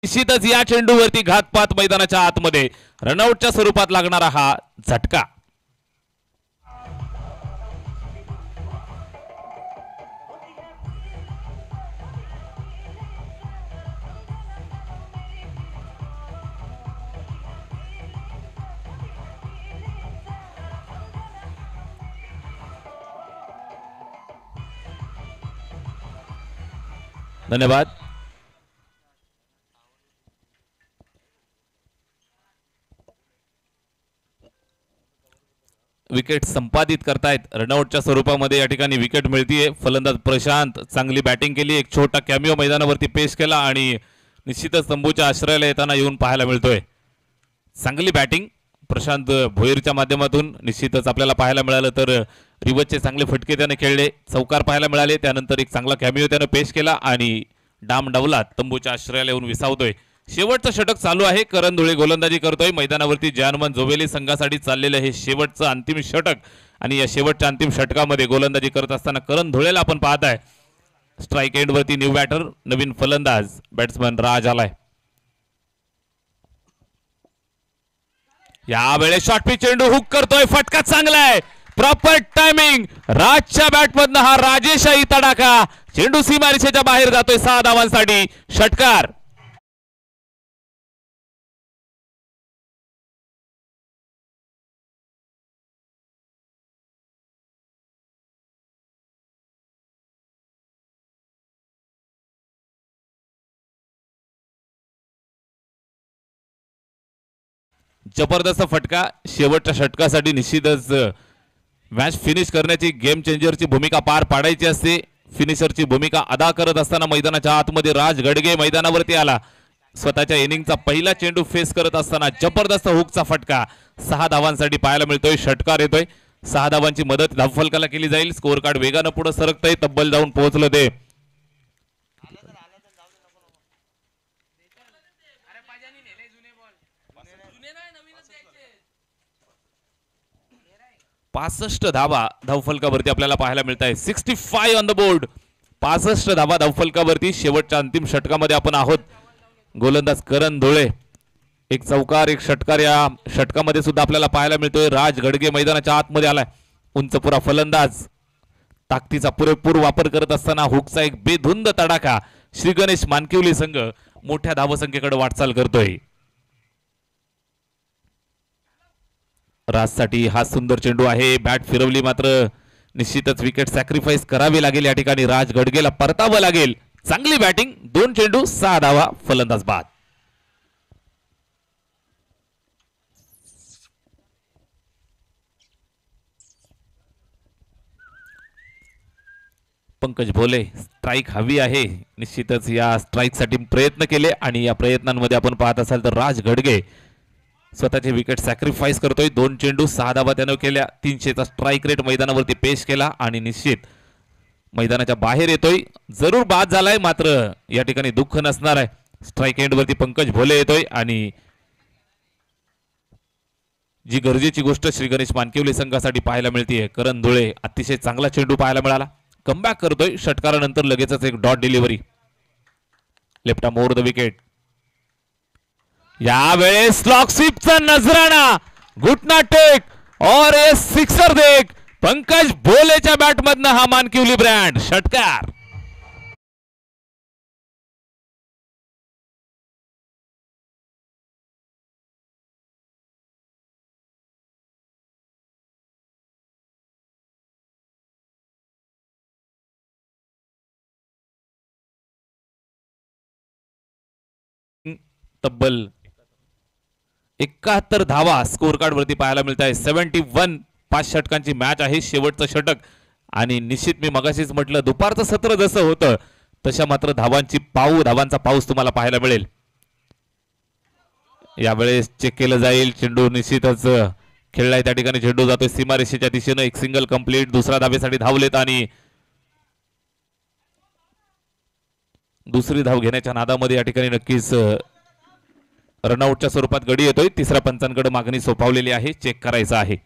निश्चितच या चेंडूवरती घातपात मैदानाच्या आतमध्ये रनआउटच्या स्वरूपात लागणारा हा झटका. धन्यवाद. विकेट संपादित करतायत. रनआउटच्या स्वरूपामध्ये या ठिकाणी विकेट मिळतीये. फलंदाज प्रशांत चांगली बॅटिंग केली. एक छोटा कॅमिओ मैदानावरती पेश केला आणि निश्चितच तंबूच्या आश्रयाला येताना येऊन पाहायला मिळतोय. चांगली बॅटिंग प्रशांत भोईरच्या माध्यमातून निश्चितच आपल्याला पाहायला मिळालं. तर रिवचचे चांगले फटके त्याने खेळले, चौकार पाहायला मिळाले. त्यानंतर एक चांगला कॅमिओ त्याने पेश केला आणि डाम डावलात तंबूच्या आश्रयाला येऊन विसावतोय. शेवटचं षटक चालू आहे. करण धुळे गोलंदाजी करतोय. मैदानावरती जयहनुमान जोवेली संघासाठी चाललेलं हे शेवटचं अंतिम षटक आणि या शेवटच्या अंतिम षटकामध्ये गोलंदाजी करत असताना करण धुळेला आपण पाहताय स्ट्राईक एंड वरती न्यू बॅटर नवीन फलंदाज बॅट्समन राज आलाय. यावेळेस शॉर्ट पिच चेंडू हुक करतोय. फटका चांगला आहे. Proper timing. राजच्या बॅटमधनं हा राजेशाही तडाखा. चेंडू सीमारेषेच्या बाहेर जातोय 6 धावांसाठी. षटकार. जबरदस्त फटका. शेवटच्या षटकासाठी निश्चितच मॅच फिनिश करण्याची गेम चेंजरची भूमिका पार पाडायची असते. फिनिशरची भूमिका अदा करत असताना मैदानाच्या आतमध्ये राज गडगे मैदानावरती आला. स्वतःच्या इनिंगचा पहिला चेंडू फेस करत असताना जबरदस्त हुकचा फटका 6 धावांसाठी पाहायला मिळतोय. षटकार येतोय. 6 धावांची मदत धावफलकाला केली जाईल. स्कोअर कार्ड वेगानं पुढे सरकतंय. तब्बल जाऊन पोहोचलं ते 65 धावा धावफलकावरती आपल्याला पाहायला मिळत आहे. 65 ऑन द बोर्ड. 65 धावा धावफलकावरती. शेवटच्या अंतिम षटकामध्ये आपण आहोत. गोलंदाज करण धुळे. एक चौकार एक षटकार या षटकामध्ये सुद्धा आपल्याला पाहायला मिळतोय. राज गडगे मैदानाच्या आतमध्ये आलाय. उंचपुरा फलंदाज ताकदीचा पुरेपूर वापर करत असताना हुकचा एक बेधुंद तडाखा. श्री गणेश मानकिवली संघ मोठ्या धावसंख्येकडे वाटचाल करतोय. राजसाठी हा सुंदर चेंडू आहे. बॅट फिरवली मात्र निश्चितच विकेट सॅक्रिफाईस करावी लागेल. या ठिकाणी राज गडगेला परतावं लागेल. चांगली बॅटिंग. 2 चेंडू 6 धावा. फलंदाज बाद. पंकज भोले स्ट्राईक हवी आहे. निश्चितच या स्ट्राईक साठी प्रयत्न केले आणि या प्रयत्नांमध्ये आपण पाहत असाल तर राज गडगे स्वतःचे विकेट सॅक्रिफाईस करतोय. 2 चेंडू 6 धावा त्यानं केल्या. 300चा स्ट्राईक रेट मैदानावरती पेश केला आणि निश्चित मैदानाच्या बाहेर येतोय. जरूर बाद झालाय मात्र या ठिकाणी दुःख नसणार आहे. स्ट्राईक एंड वरती पंकज भोले येतोय आणि जी गरजेची गोष्ट श्री गणेश मानकिवली संघासाठी पाहायला मिळते. करण धुळे अतिशय चांगला चेंडू पाहायला मिळाला. कमबॅक करतोय. षटकारानंतर लगेचच एक dot delivery. Left arm over the wicket. यावेळेस स्लॉक स्वीपचा नजराणा. घुटना टेक और ए सिक्सर देख. पंकज भोलेच्या बॅटमधनं हा मानकिवली ब्रँड. षटकार. तब्बल 71 धावा स्कोर कार्ड वरती पाहायला मिळत आहे. 71. 5 षटकांची मॅच आहे. शेवटचं षटक आणि निश्चित मी मगाशीच म्हटलं दुपारचं सत्र जसं होतं तशा मात्र धावांचा पाऊस तुम्हाला पाहायला मिळेल. यावेळेस चेक केलं जाईल. चेंडू निश्चितच खेळलाय त्या ठिकाणी. चेंडू जातोय सीमारेषेच्या दिशेनं. एक सिंगल कंप्लीट. दुसऱ्या धावेसाठी धावलेत आणि दुसरी धाव घेण्याच्या नादामध्ये या ठिकाणी नक्कीच रनआउटच्या स्वरूपात गडी येतोय. तिसऱ्या पंचांकडे मागणी सोपवलेली आहे. चेक करायचं आहे.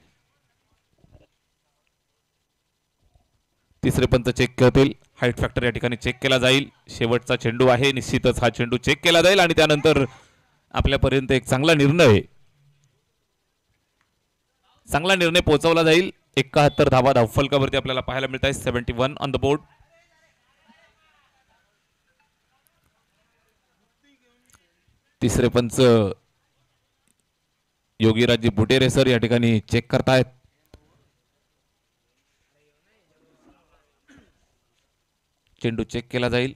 तिसरे पंच चेक करतील. हाईट फॅक्टर या ठिकाणी चेक केला जाईल. शेवटचा चेंडू आहे. निश्चितच हा चेंडू चेक केला जाईल आणि त्यानंतर आपल्यापर्यंत एक चांगला निर्णय पोहोचवला जाईल. 71 धावा धावफलकावरती आपल्याला पाहायला मिळत आहे. 71 ऑन द बोर्ड. तिसरे पंच योगीराजी बुटेरे सर या ठिकाणी चेक करतायत. चेंडू चेक केला जाईल.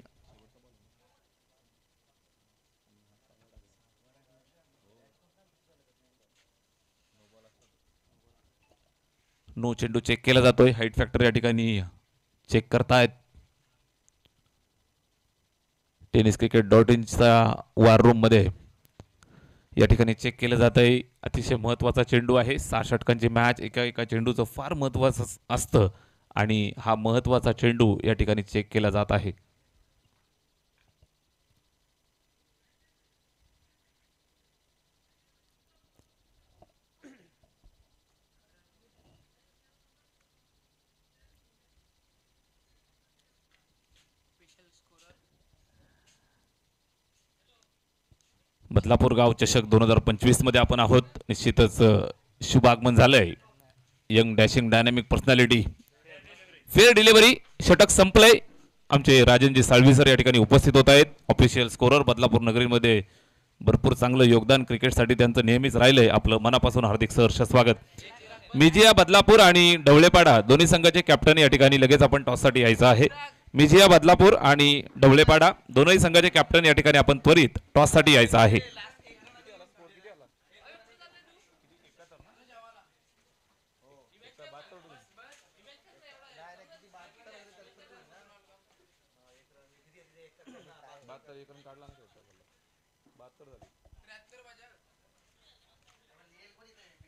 नो चेंडू चेक केला जातोय. हाईट फॅक्टर या ठिकाणी चेक करतायत. टेनिस क्रिकेट .inचा वॉर रूम मध्ये या ठिकाणी चेक केलं जात आहे. अतिशय महत्वाचा चेंडू आहे. 6 षटकांची मॅच. एका चेंडूचं फार महत्वाचं असतं आणि हा महत्वाचा चेंडू या ठिकाणी चेक केला जात आहे. बदलापूर गाव चषक 2025 मध्ये आपण आहोत. निश्चितच शुभ आगमन झालंय. Young dashing dynamic personality, fair delivery, षटक संपलंय. आमचे राजनजी साळवी सर या ठिकाणी उपस्थित होत आहेत. ऑफिशियल स्कोरर बदलापूर नगरीमध्ये भरपूर चांगलं योगदान क्रिकेटसाठी त्यांचं नेहमीच राहिलंय. आपलं मनापासून हार्दिक सहर्ष स्वागत. मिजिया बदलापूर आणि ढवळेपाडा दोन्ही संघाचे कॅप्टन या ठिकाणी लगेच आपण टॉससाठी यायचं आहे. मिजिया बदलापूर आणि ढवळेपाडा दोनही संघाचे कॅप्टन या ठिकाणी आपण त्वरित टॉससाठी यायचं आहे.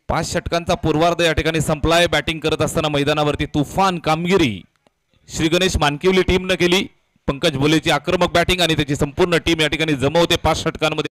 पाच षटकांचा पूर्वार्ध या ठिकाणी संपलाय. बॅटिंग करत असताना मैदानावरती तुफान कामगिरी श्री गणेश मानकिवली टीमने केली. पंकज भोलेची आक्रमक बॅटिंग आणि त्याची संपूर्ण टीम या ठिकाणी जमवते 5 षटकांमध्ये.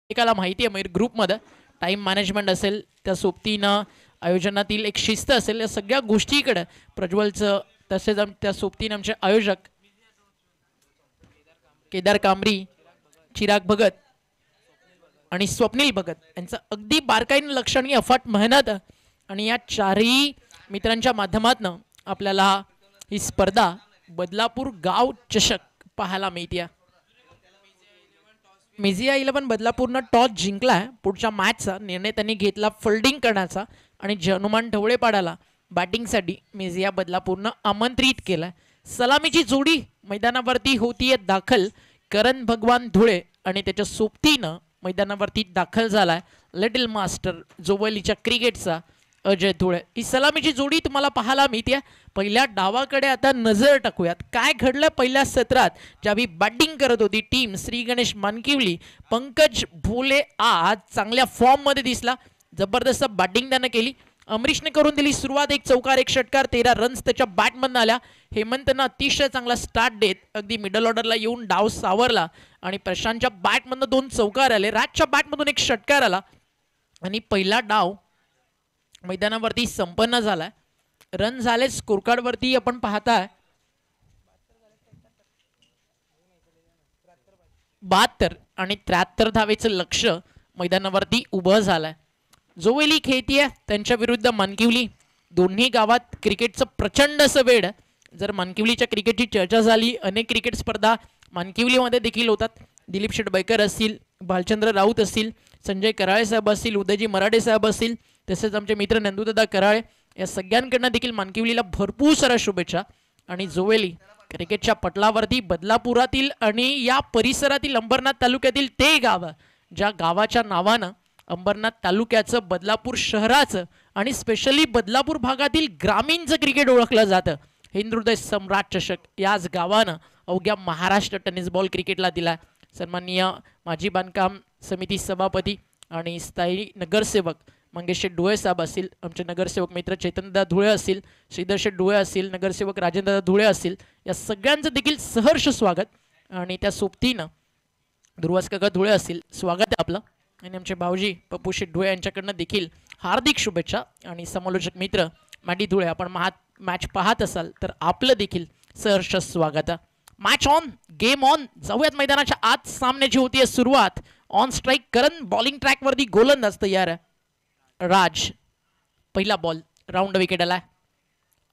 एकाला माहिती आहे मयूर ग्रुपमध्ये टाइम मॅनेजमेंट असेल, त्या सोबतीनं आयोजनातील एक शिस्त असेल, या सगळ्या गोष्टीकडे प्रज्वलचं तसेच त्या सोबतीनं आमचे आयोजक केदार कांबरी, चिराग भगत आणि स्वप्नील भगत यांचं अगदी बारकाईनं लक्ष आणि अफाट मेहनत आणि या चारही मित्रांच्या माध्यमातून आपल्याला ही स्पर्धा बदलापूर गाव चषक पाहायला मिळते. मिजिया 11 बदलापूरनं टॉस जिंकलाय. पुढच्या मॅचचा निर्णय त्यांनी घेतला फिल्डिंग करण्याचा आणि हनुमान ढवळेपाड्याला बॅटिंगसाठी मिजिया बदलापूरनं आमंत्रित केलं. सलामीची जोडी मैदानावरती होतीये दाखल. करण भगवान धुळे आणि त्याच्या सोबतीनं मैदानावरती दाखल झालाय लिटिल मास्टर जोवलीच्या क्रिकेटचा अजय धुळे. ही सलामीची जोडी तुम्हाला पाहायला मिळते. पहिल्या डावाकडे आता नजर टाकूयात. काय घडलं पहिल्या सत्रात ज्यावेळी बॅटिंग करत होती टीम श्री गणेश मानकिवली. पंकज भोले आज चांगल्या फॉर्म मध्ये दिसला. जबरदस्त बॅटिंग त्यानं केली. अमरीशने करून दिली सुरुवात. एक चौकार, एक षटकार, 13 रन्स त्याच्या बॅटमधून आल्या. हेमंतनं अतिशय चांगला स्टार्ट देत अगदी मिडल ऑर्डरला येऊन डाव सावरला आणि प्रशांतच्या बॅटमधून 2 चौकार आले. राजच्या बॅटमधून एक षटकार आला आणि पहिला डाव मैदानावरती संपन्न झालाय. रन झाले स्कोर कार्ड वरती आपण पाहताय 72 आणि 73 धावेचं लक्ष मैदानावरती उभं झालंय. जोवेली खेळतीये त्यांच्या विरुद्ध मानकिवली. दोन्ही गावात क्रिकेटचं प्रचंड असं वेळ. जर मानकिवलीच्या क्रिकेटची चर्चा झाली, अनेक क्रिकेट स्पर्धा मानकिवलीमध्ये देखील होतात. दिलीप शेटबैकर असतील, भालचंद्र राऊत असतील, संजय कराळे साहेब असतील, उदयजी मराठे साहेब असतील, तसेच आमचे मित्र नंदूदादा कराळे, या सगळ्यांकडनं देखील मानकिवलीला भरपूर साऱ्या शुभेच्छा. आणि जोवेली क्रिकेटच्या पटलावरती बदलापुरातील आणि या परिसरातील अंबरनाथ तालुक्यातील ते गाव ज्या गावाच्या नावानं अंबरनाथ तालुक्याचं, बदलापूर शहराचं आणि स्पेशली बदलापूर भागातील ग्रामीणचं क्रिकेट ओळखलं जातं, हिंदुहृदय सम्राट चषक याच गावानं अवघ्या महाराष्ट्र टेनिस बॉल क्रिकेटला दिला. सन्माननीय माजी बांधकाम समिती सभापती आणि स्थायी नगरसेवक मंगेशशेठ डोळे साहेब असतील, आमचे नगरसेवक मित्र चैतन्यदा धुळे असतील, श्रीधरशेठ डोळे असतील, नगरसेवक राजेंद्र धुळे असतील, या सगळ्यांचं देखील सहर्ष स्वागत. आणि त्या सोबतीनं ध्रुवस काका धुळे असतील, स्वागत आहे आपलं. आणि आमचे भाऊजी पप्पूशेठ धुळे यांच्याकडनं देखील हार्दिक शुभेच्छा. आणि समालोचक मित्र मॅडी धुळे, आपण मॅच पाहत असाल तर आपलं देखील सहर्ष स्वागत. Match on, game on. जाऊयात मैदानाच्या आत. सामन्याची होती सुरुवात. ऑन स्ट्राईक करण, बॉलिंग ट्रॅकवरती गोलंदाज तयार. राज, पहिला बॉल, राऊंड विकेट आला.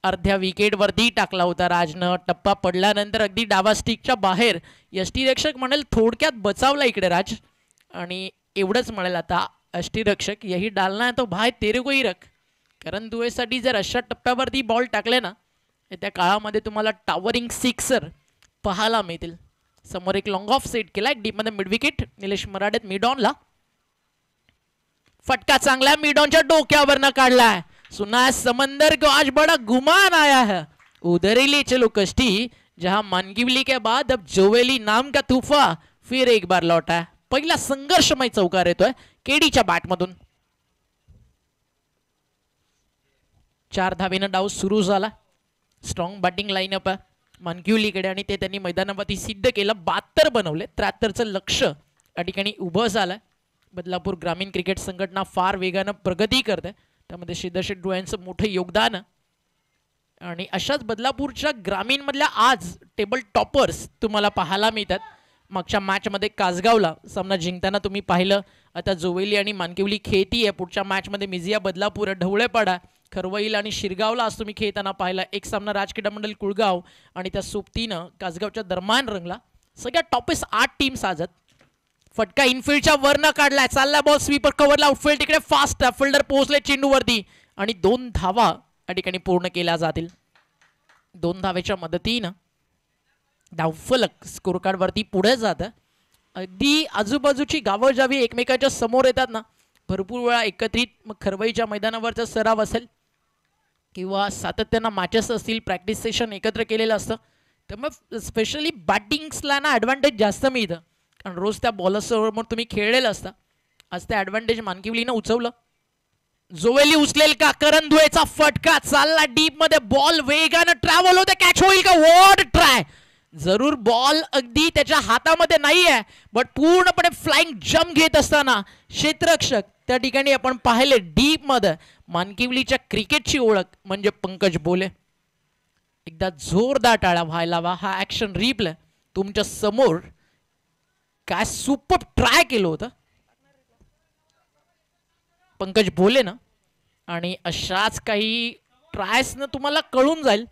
अर्ध्या विकेटवरती टाकला होता राजनं. टप्पा पडल्यानंतर अगदी डावा स्टिकच्या बाहेर यष्टीरक्षक म्हणेल थोडक्यात बचावला इकडे राज. आणि एवढंच म्हणेल आता यष्टीरक्षक, यही डालना है तो भाई तेरे को ही रख. कारण दुवेसाठी जर अशा टप्प्यावरती बॉल टाकले ना, त्या काळामध्ये तुम्हाला टॉवरिंग सिक्सर पाहायला मिळतील. समोर एक लॉंग ऑफ सेट केला, एक डीपमध्ये मिड विकेट. निलेश मराठेत मिड ऑनला. फटका चांगला मिड ऑनच्या डोक्यावरनं काढलाय. सुना समंदर को आज बड़ा गुमान आया है, उधर ही ले चलो कश्ती, जहां मानगिवली के बाद अब जोवेली नाम का तूफा फिर एक बार लौटा है. पहिला संघर्षमय चौकार येतोय केडीच्या बॅटमधून. 4 धावेनं डाव सुरू झाला. स्ट्रॉंग बॅटिंग लाईनअप आहे मानगिवलीकडे आणि ते त्यांनी मैदानावरती सिद्ध केलं. 72 बनवले. 73चं लक्ष या ठिकाणी उभं झालंय. बदलापूर ग्रामीण क्रिकेट संघटना फार वेगानं प्रगती करते, त्यामध्ये श्रीधरशेठ डोळ्यांचं मोठं योगदान. आणि अशाच बदलापूरच्या ग्रामीण मधल्या आज टेबल टॉपर्स तुम्हाला पाहायला मिळतात. मागच्या मॅचमध्ये कासगावला सामना जिंकताना तुम्ही पाहिलं. आता जोवेली आणि मानकिवली खेळती आहे. पुढच्या मॅचमध्ये मिझिया बदलापूर, ढवळेपाडा, खरवईल आणि शिरगावला आज तुम्ही खेळताना पाहिला. एक सामना राजक्रीडा मंडळ कुळगाव आणि त्या सोबतीनं कासगावच्या दरम्यान रंगला. सगळ्या टॉपेस 8 टीम्स आजत. फटका इनफिल्डच्या वरनं काढलाय. चालला बॉल स्वीपर कव्हरला. आउटफील्ड तिकडे फास्ट फिल्डर पोहोचले चेंडूवरती आणि 2 धावा या ठिकाणी पूर्ण केल्या जातील. 2 धावेच्या मदतीनं धावफलक स्कोर कार्ड वरती पुढे जातं. अगदी आजूबाजूची गावं जावी एकमेकाच्या समोर येतात ना, भरपूर वेळा एकत्रित. मग खरवईच्या मैदानावरचा सराव असेल किंवा सातत्यानं मॅचेस असतील, प्रॅक्टिस सेशन एकत्र केलेलं असतं, त्यामुळे स्पेशली बॅटिंग्सला ना ॲडव्हान्टेज जास्त मिळतं. कारण रोज त्या बॉलर्ससमोर तुम्ही खेळलेलं असता. आज त्या ॲडव्हान्टेज मानकिवलीनं उचवलं. जोवेली उचलेल का? करण धुळेचा फटका चालला डीप मध्ये. बॉल वेगानं ट्रॅव्हल होते. कॅच होईल का? What try. जरूर बॉल अगदी त्याच्या हातामध्ये नाही आहे, बट पूर्णपणे फ्लाइंग जम्प घेत असताना क्षेत्ररक्षक त्या ठिकाणी आपण पाहिले डीप मध्ये. मानकिवलीच्या क्रिकेटची ओळख म्हणजे पंकज बोले. एकदा जोरदार टाळ्या व्हायला हवा. हा ऍक्शन रिप्ले तुमच्या समोर. काय सुपर ट्राय केलं होतं पंकज बोले ना. आणि अशाच काही ट्रायसनं तुम्हाला कळून जाईल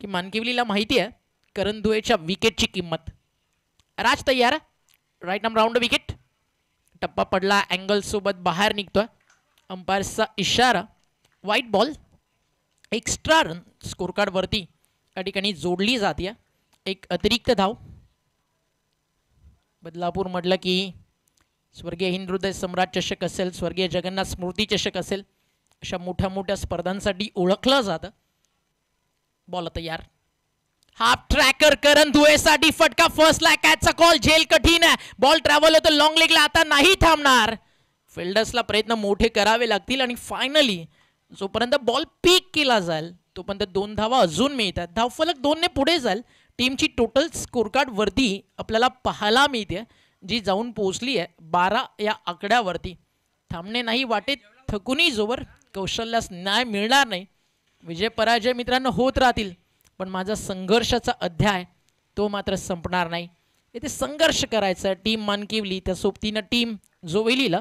की मानकिवलीला माहिती आहे करण दुएच्या विकेटची किंमत. राज तयार. Right arm round wicket. टप्पा पडला. अँगल सोबत बाहेर निघतोय. अंपायरचा इशारा. White ball. Extra run score card वरती या ठिकाणी जोडली जाते. एक अतिरिक्त धाव. बदलापूर म्हटलं की स्वर्गीय हिंदुहृदय सम्राट चषक असेल, स्वर्गीय जगन्नाथ स्मृती चषक असेल, अशा मोठ्या मोठ्या स्पर्धांसाठी ओळखलं जातं. बॉल तयार. हाफ ट्रॅकर करण दुएसाठी फटका. फर्स्टला कॅचचा कॉल. झेल कठीण आहे. बॉल ट्रॅव्हल होतो लॉंग लेगला. आता नाही थांबणार. फिल्डर्सला प्रयत्न मोठे करावे लागतील आणि फायनली जोपर्यंत बॉल पीक केला जाईल तोपर्यंत 2 धावा अजून मिळतात. धावफलक 2 ने पुढे जाईल. टीमची टोटल स्कोर कार्ड वरती आपल्याला पाहायला मिळते, जी जाऊन पोहोचली आहे 12 या आकड्यावरती. थांबणे नाही वाटेत. थकूनही जोवर कौशल्यास न्याय मिळणार नाही. विजय पराजय मित्रांनो होत राहतील, पण माझा संघर्षाचा अध्याय तो मात्र संपणार नाही. इथे संघर्ष करायचा. टीम मानकिवली त्या सोबतीनं टीम जोवेलीला.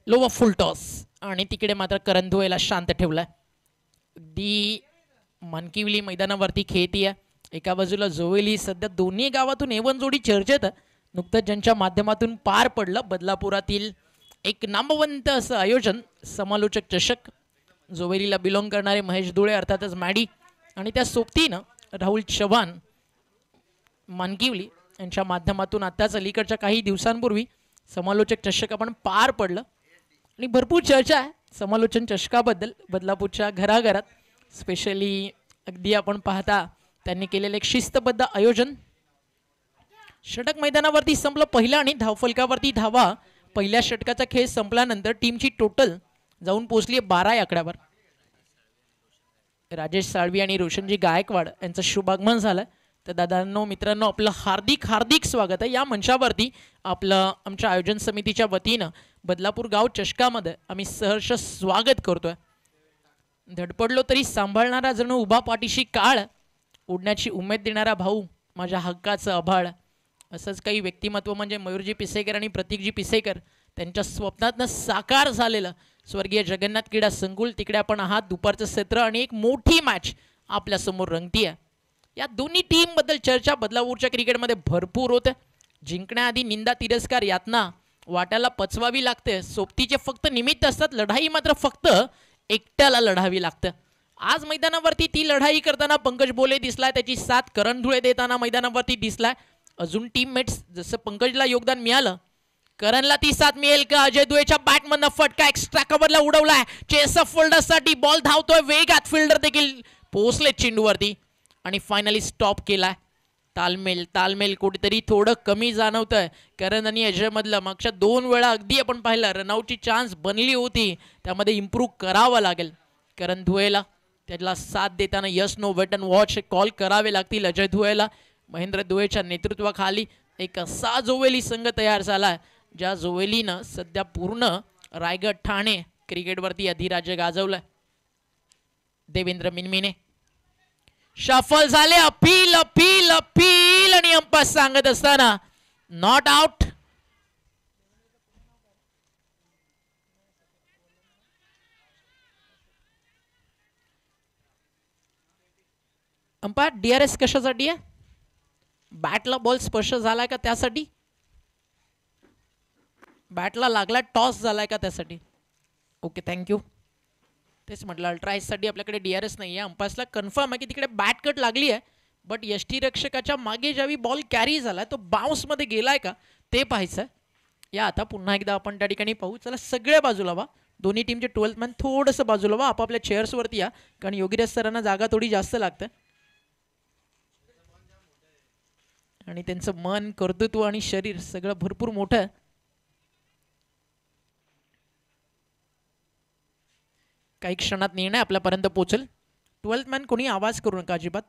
लोवा फुल टॉस आणि तिकडे मात्र करण धुळेला शांत ठेवलाय. अगदी मानकिवली मैदानावरती खेळतीये. एका बाजूला जोवेली, सध्या दोन्ही गावातून एवन जोडी चर्चेत. नुकतंच ज्यांच्या माध्यमातून पार पडलं बदलापुरातील एक नामवंत असं आयोजन समालोचक चषक. जोवेलीला बिलॉंग करणारे महेश धुळे अर्थातच मॅडी आणि त्या सोबतीनं राहुल चव्हाण मानकिवली यांच्या माध्यमातून आत्ताच अलीकडच्या काही दिवसांपूर्वी समालोचक चषक आपण पार पडलं आणि भरपूर चर्चा आहे समालोचन चषकाबद्दल बदलापूरच्या घराघरात. स्पेशली अगदी आपण पाहता त्यांनी केलेलं एक शिस्तबद्ध आयोजन. षटक मैदानावरती संपलं पहिलं आणि धावफलकावरती धावा. पहिल्या षटकाचा खेळ संपल्यानंतर टीमची टोटल जाऊन पोहोचली 12 आकड्यावर. राजेश साळवी आणि रोशनजी गायकवाड यांचं शुभागमन झालं. तर दादांनो मित्रांनो आपलं हार्दिक हार्दिक स्वागत आहे या मंचावरती. आपलं आमच्या आयोजन समितीच्या वतीनं बदलापूर गाव चषकामध्ये आम्ही सहर्ष स्वागत करतोय. धडपडलो तरी सांभाळणारा जणू उभा पाठीशी काळ, उडण्याची उमेद देणारा भाऊ, माझ्या हक्काचं आभाळ. असंच काही व्यक्तिमत्व म्हणजे मयूरजी पिसेकर आणि प्रतीकजी पिसेकर त्यांच्या स्वप्नातनं साकार झालेलं स्वर्गीय जगन्नाथ क्रीडा संकुल. तिकडे आपण आहात. दुपारचं सत्र आणि एक मोठी मॅच आपल्यासमोर रंगतीये. या दोन्ही टीमबद्दल चर्चा बदलापूरच्या क्रिकेटमध्ये भरपूर होते. जिंकण्याआधी निंदा तिरस्कार यातना वाट्याला पचवावी लागते. सोबतीचे फक्त निमित्त असतात, लढाई मात्र फक्त एकट्याला लढावी लागतं. आज मैदानावरती ती लढाई करताना पंकज बोले दिसलाय, त्याची साथ करण धुळे देताना मैदानावरती दिसलाय. अजून टीममेट्स जसं पंकजला योगदान मिळालं, करणला ती साथ मिळेल का? अजय दुएच्या बॅटमधनं फटका एक्स्ट्रा कव्हरला उडवलाय. चेस ऑफ फोल्डरसाठी बॉल धावतोय वेगात. फिल्डर देखील पोहोचले चेंडूवरती आणि फायनली स्टॉप केलाय. तालमेल कुठेतरी थोडं कमी जाणवतंय करण आणि अजय मधलं. मागच्या 2 वेळा अगदी आपण पाहिलं रनआउटची चान्स बनली होती, त्यामध्ये इम्प्रूव्ह करावं लागेल. करण धुएला त्याला साथ देताना yes no wait and watch call करावे लागतील अजय धुएला. महेंद्र धुएच्या नेतृत्वाखाली एक असा जोवेली संघ तयार झाला ज्या जोवेलीनं सध्या पूर्ण रायगड ठाणे क्रिकेटवरती अधिराज्य गाजवलंय. देवेंद्र मिनमिने शफल झाले. अपील अपील अपील आणि अंपायर सांगत असताना नॉट आउट. अंपायर DRS कशासाठी आहे? बॅटला बॉल स्पर्श झालाय का त्यासाठी? बॅटला लागला टॉस झालाय का त्यासाठी? Okay thank you. तेच म्हटलं अल्ट्राईजसाठी आपल्याकडे DRS नाही आहे. अंपायर्सला कन्फर्म आहे की तिकडे बॅट कट लागली आहे, बट यष्टीरक्षकाच्या मागे ज्यावेळी बॉल कॅरी झाला तो बाउन्समध्ये गेलाय का ते पाहायचं आहे. या आता पुन्हा एकदा आपण त्या ठिकाणी पाहू. चला सगळ्या बाजूला वा. दोन्ही टीमचे 12th मॅन थोडंसं बाजूला वा. आपापल्या चेअर्सवरती या, कारण योगीराज सरांना जागा थोडी जास्त लागते आणि त्यांचं मन, कर्तृत्व आणि शरीर सगळं भरपूर मोठं आहे. काही क्षणात निर्णय आपल्यापर्यंत पोहोचेल. 12th मॅन कोणी आवाज करू नका अजिबात.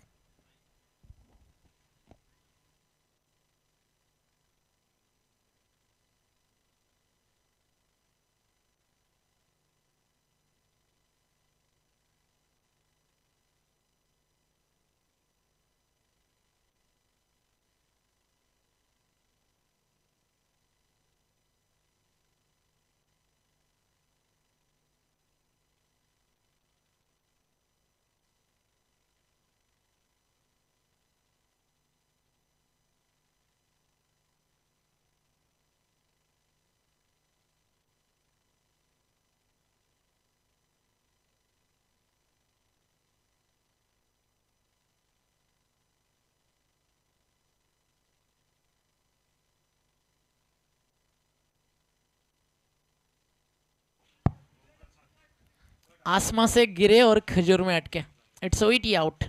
आसमा से गिरे और खजूर में अटके. It's OET out.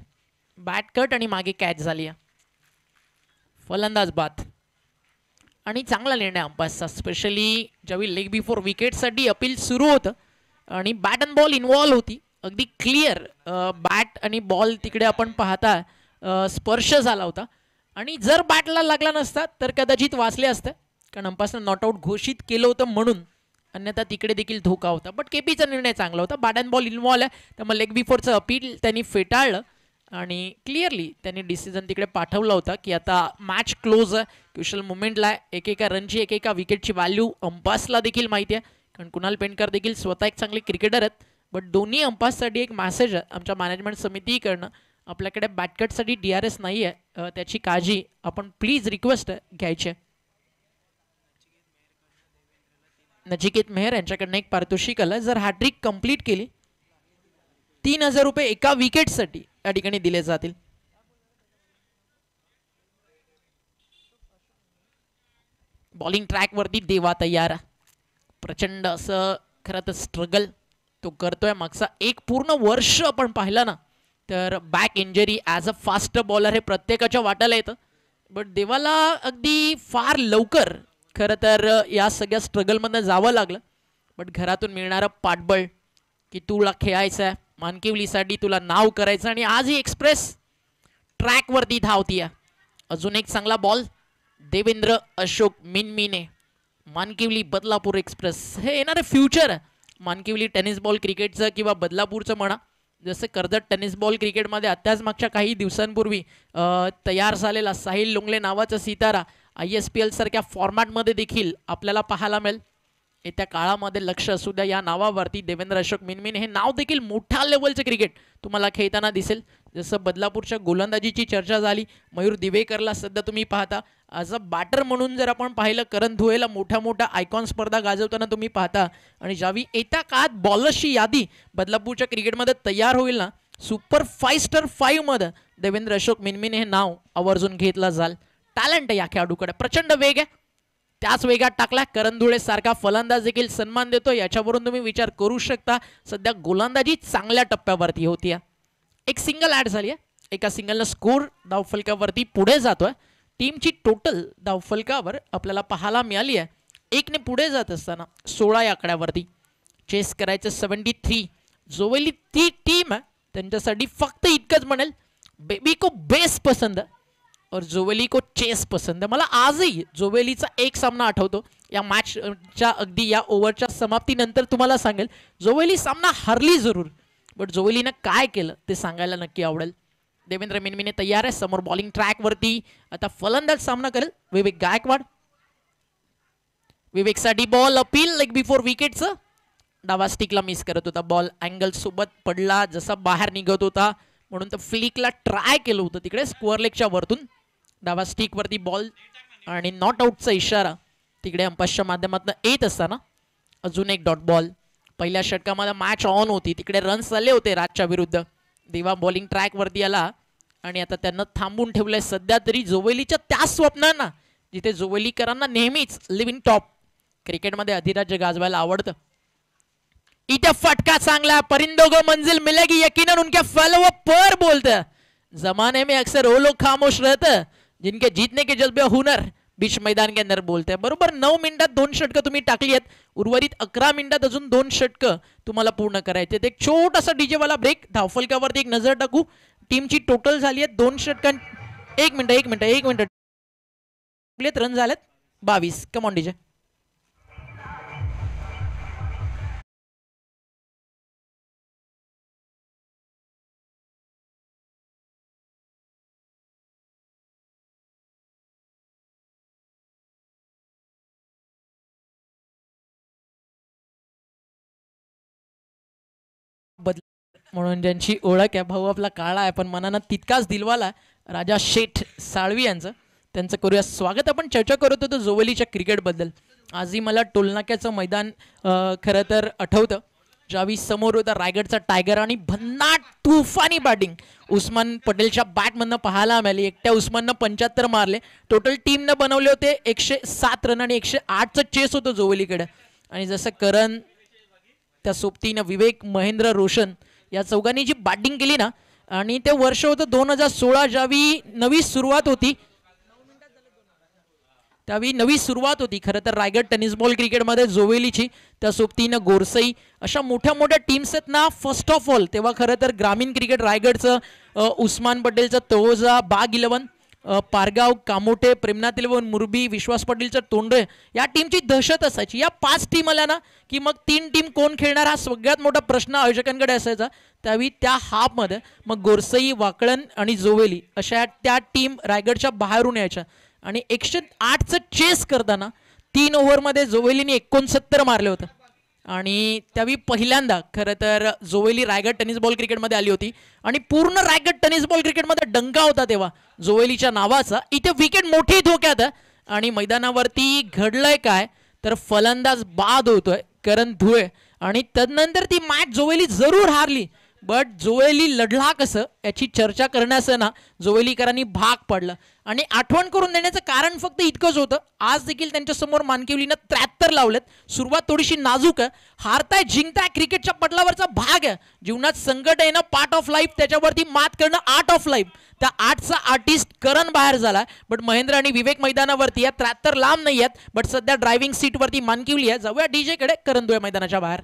Bat cut आणि मागे कॅच झाली आहे. फलंदाज बाद आणि चांगला निर्णय अंपायरचा. स्पेशली ज्यावेळी लेग बिफोर विकेटसाठी अपील सुरू होतं आणि बॅट अँड बॉल इन्व्हॉल्व होती. अगदी क्लिअर बॅट आणि बॉल तिकडे आपण पाहता स्पर्श झाला होता आणि जर बॅटला लागला नसता तर कदाचित वाचले असते, कारण अंपायरनं नॉट आउट घोषित केलं होतं म्हणून. अन्यथा तिकडे देखील धोका होता. बट केपीचा निर्णय चांगला होता. बॅट अँड बॉल इन्व्हॉल्व आहे, त्यामुळे लेग बिफोरचं अपील त्यांनी फेटाळलं आणि क्लिअरली त्यांनी डिसिजन तिकडे पाठवला होता की आता मॅच क्लोज आहे. क्रुशियल मुवमेंटला आहे. एकेका रनची एकेका विकेटची व्हॅल्यू अंपायर्सला देखील माहिती आहे, कारण कुणाल पेंडकर देखील स्वतः एक चांगले क्रिकेटर आहेत बट दोन्ही अंपायर्ससाठी एक मॅसेज आहे आमच्या मॅनेजमेंट समितीकडनं, आपल्याकडे बॅटकटसाठी DRS नाही आहे, त्याची काळजी आपण प्लीज रिक्वेस्ट घ्यायची आहे. नचिकेत मेहर यांच्याकडनं एक पारितोषिक आलं, जर हॅट्रिक कंप्लीट केली 3000 रुपये एका विकेटसाठी या ठिकाणी दिले जातील. बॉलिंग ट्रॅक वरती देवा तयार, प्रचंड असं खरं तर स्ट्रगल तो करतोय. मागचा एक पूर्ण वर्ष आपण पाहिलं ना तर back injury as a fast bowler हे प्रत्येकाच्या वाट्याला येतं, बट देवाला अगदी फार लवकर खरं तर या सगळ्या स्ट्रगलमधनं जावं लागलं. बट घरातून मिळणारं पाठबळ की तुला खेळायचं आहे, मानकिवलीसाठी तुला नाव करायचं, आणि आज ही एक्सप्रेस ट्रॅकवरती धावतीय. अजून एक चांगला बॉल देवेंद्र अशोक मिनमिने, मानकिवली बदलापूर एक्सप्रेस हे येणारे फ्युचर आहे मानकिवली टेनिस बॉल क्रिकेटचं किंवा बदलापूरचं म्हणा. जसं कर्जत टेनिस बॉल क्रिकेटमध्ये आत्ताच मागच्या काही दिवसांपूर्वी तयार झालेला साहिल लोंगले नावाचा सितारा ISPL सारख्या फॉर्मॅटमध्ये देखील आपल्याला पाहायला मिळेल. येत्या काळामध्ये लक्ष असू द्या या नावावरती. देवेंद्र अशोक मिनमिने हे नाव देखील मोठ्या लेवलचे क्रिकेट तुम्हाला खेळताना दिसेल. जसं बदलापूरच्या गोलंदाजीची चर्चा झाली, मयूर दिवेकरला सध्या तुम्ही पाहता ॲज अ बॅटर म्हणून जर आपण पाहिलं, करण धुळेला मोठ्या मोठ्या आयकॉन स्पर्धा गाजवताना तुम्ही पाहता. आणि ज्यावेळी येत्या काळात बॉलर्सची यादी बदलापूरच्या क्रिकेटमध्ये तयार होईल ना, सुपर 5 स्टार 5 मध्ये देवेंद्र अशोक मिनमिने हे नाव आवर्जून घेतलं जाईल. टॅलेंट आहे या खेळाडूकडे, प्रचंड वेग आहे, त्याच वेगात टाकला. करण धुळे सारखा फलंदाज देखील सन्मान देतो, याच्यावरून तुम्ही विचार करू शकता. सध्या गोलंदाजी चांगल्या टप्प्यावरती होती. एक सिंगल ॲड झाली आहे, एका सिंगलनं स्कोर धावफलकावरती पुढे जातोय. टीमची टोटल धावफलकावर आपल्याला पाहायला मिळाली आहे, 1ने पुढे जात असताना 16 या आकड्यावरती चेस करायचं 73. जोवेली ती टीम आहे त्यांच्यासाठी फक्त इतकंच म्हणेल, बेबी को बेस पसंद आहे और जोवेली को चेस पसंद आहे. मला आजही जोवेलीचा एक सामना आठवतो, या मॅचच्या अगदी या ओव्हरच्या समाप्तीनंतर तुम्हाला सांगेल जोवेली सामना हरली जरूर, बट जोवेलीनं काय केलं ते सांगायला नक्की आवडेल. देवेंद्र मिनमिने तयार आहे, समोर बॉलिंग ट्रॅकवरती आता फलंदाज सामना करेल विवेक गायकवाड. विवेकसाठी बॉल अपील लेग बिफोर विकेटचं, डावा स्टिकला मिस करत होता बॉल, अँगल सोबत पडला, जसा बाहेर निघत होता म्हणून तर फ्लिकला ट्राय केलं होतं तिकडे स्क्वेअर लेगच्या वरतून. डावा स्टिक वरती बॉल आणि नॉट आउटचा इशारा तिकडे अंपायरच्या माध्यमातून येत असताना अजून एक डॉट बॉल. पहिल्या षटकामध्ये मॅच ऑन होती, तिकडे रन्स झाले होते राजच्या विरुद्ध. देवा बॉलिंग ट्रॅक वरती आला आणि आता त्यांना थांबून ठेवलंय सध्या तरी जोवेलीच्या त्या स्वप्नांना जिथे जोवेलीकरांना नेहमीच लिव्ह इन टॉप क्रिकेटमध्ये अधिराज्य गाजवायला आवडतं. इथे फटका चांगला, परिंदों को मंजिल मिलेगी यकीनन उनके फॉलोअर पर बोलते. जमाने में अक्सर वो लोग खामोश रहते जिनके जीतने के जज्बे हुनर बीच मैदान के अंदर बोलते हैं. बरोबर 9 मिनिटात 2 षटकं तुम्ही टाकली आहेत, उर्वरित 11 मिनिटात अजून 2 षटकं तुम्हाला पूर्ण करायचे. एक छोटासा डीजे वाला ब्रेक, धावफलकावरती एक नजर टाकू. टीमची टोटल झाली आहे 2 षटकां. एक मिनिट रन झालेत 22. Come on DJ. म्हणून ज्यांची ओळख आहे, भाऊ आपला काळा आहे पण मनानं तितकाच दिलवाला, राजा शेठ साळवी यांचं, त्यांचं करूया स्वागत. आपण चर्चा करत होतो जोवेलीच्या क्रिकेटबद्दल. आजही मला टोलनाक्याचं मैदान खरं तर आठवतं, ज्यावेळी समोर होता रायगडचा टायगर आणि भन्नाट तुफानी बॅटिंग उस्मान पटेलच्या बॅटमधनं पाहायला मिळाली. एकट्या उस्माननं 75 मारले, टोटल टीमनं बनवले होते 107 रन आणि 108चं चेस होतं जोवेलीकडे. आणि जसं करण, त्या सोबतीनं विवेक, महेंद्र, रोशन या चौघांनी जी बॅटिंग केली ना, आणि ते वर्ष होतं 2016 ज्यावेळी नवी सुरुवात होती, त्यावेळी नवी सुरुवात होती खरं तर रायगड टेनिस बॉल क्रिकेटमध्ये जोवेलीची. त्या सोबतीनं गोरसई अशा मोठ्या मोठ्या टीम्स आहेत ना. फर्स्ट ऑफ ऑल तेव्हा खरं तर ग्रामीण क्रिकेट रायगडचं उस्मान पटेलचं तळोजा, बाग 11, पारगाव, कामोठे, प्रेमनाथ 11, मुरबी, विश्वास पाटीलचं तोंडे, या टीमची दहशत असायची. या 5 टीम आल्या ना की मग 3 टीम कोण खेळणार हा सगळ्यात मोठा प्रश्न आयोजकांकडे असायचा. त्यावेळी त्या हाफमध्ये मग गोरसई, वाकळण आणि जोवेली अशा त्या टीम रायगडच्या बाहेरून यायच्या. आणि 108चं चेस करताना 3 ओव्हरमध्ये जोवेलीने 69 मारले होते. आणि त्यावेळी पहिल्यांदा खरं तर जोवेली रायगड टेनिस बॉल क्रिकेटमध्ये आली होती आणि पूर्ण रायगड टेनिस बॉल क्रिकेटमध्ये डंका होता तेव्हा जोवेलीच्या नावाचा. इथे विकेट मोठी धोक्यात आणि मैदानावरती घडलंय काय तर फलंदाज बाद होतोय करण धुळे आणि तदनंतर ती मॅच जोवेली जरूर हारली. बट जोवेली लढला कसं याची चर्चा करण्यास ना जोवेलीकरांनी भाग पडलं. आणि आठवण करून देण्याचं कारण फक्त इतकंच होतं, आज देखील त्यांच्यासमोर मानकिवलीनं 73 लावलेत. सुरुवात थोडीशी नाजूक आहे, हारताय जिंकताय क्रिकेटच्या पटलावरचा भाग आहे. जीवनात संकट येणं पार्ट ऑफ लाईफ, त्याच्यावरती मात करणं आर्ट ऑफ लाईफ. त्या आर्टचा आर्टिस्ट करण बाहेर झाला. बट महेंद्र आणि विवेक मैदानावरती या 73 लांब नाही आहेत. बट सध्या ड्रायव्हिंग सीटवरती मानकिवली आहे. जाऊया डीजे कडे. करण धुळे मैदानाच्या बाहेर.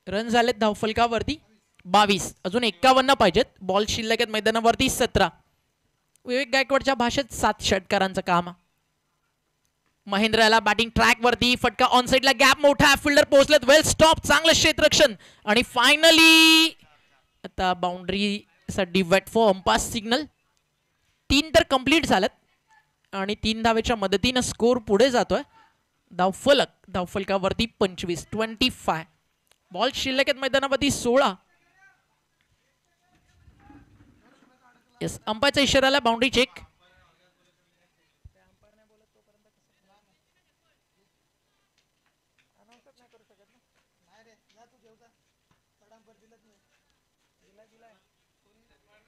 रन झालेत धावफलकावरती 22. अजून 51 पाहिजेत. बॉल शिल्लक आहेत मैदानावरती 17. विवेक गायकवाडच्या भाषेत 7 षटकारांचं काम. महेंद्रला बॅटिंग ट्रॅक वरती फटका ऑन साइडला गॅप मोठा फिल्डर पोहोचलेत. वेल स्टॉप, चांगलं क्षेत्ररक्षण आणि फायनली आता बाउंड्री साठी वेट फॉर अंपायर सिग्नल. 3 तर कंप्लीट झालेत आणि 3 धावेच्या मदतीनं स्कोर पुढे जातोय. धावफलकावरती 25. बॉल शिल्लक आहेत मैदानावरती 16. येस, अंपायरचा इशाराला बाउंड्री चेक.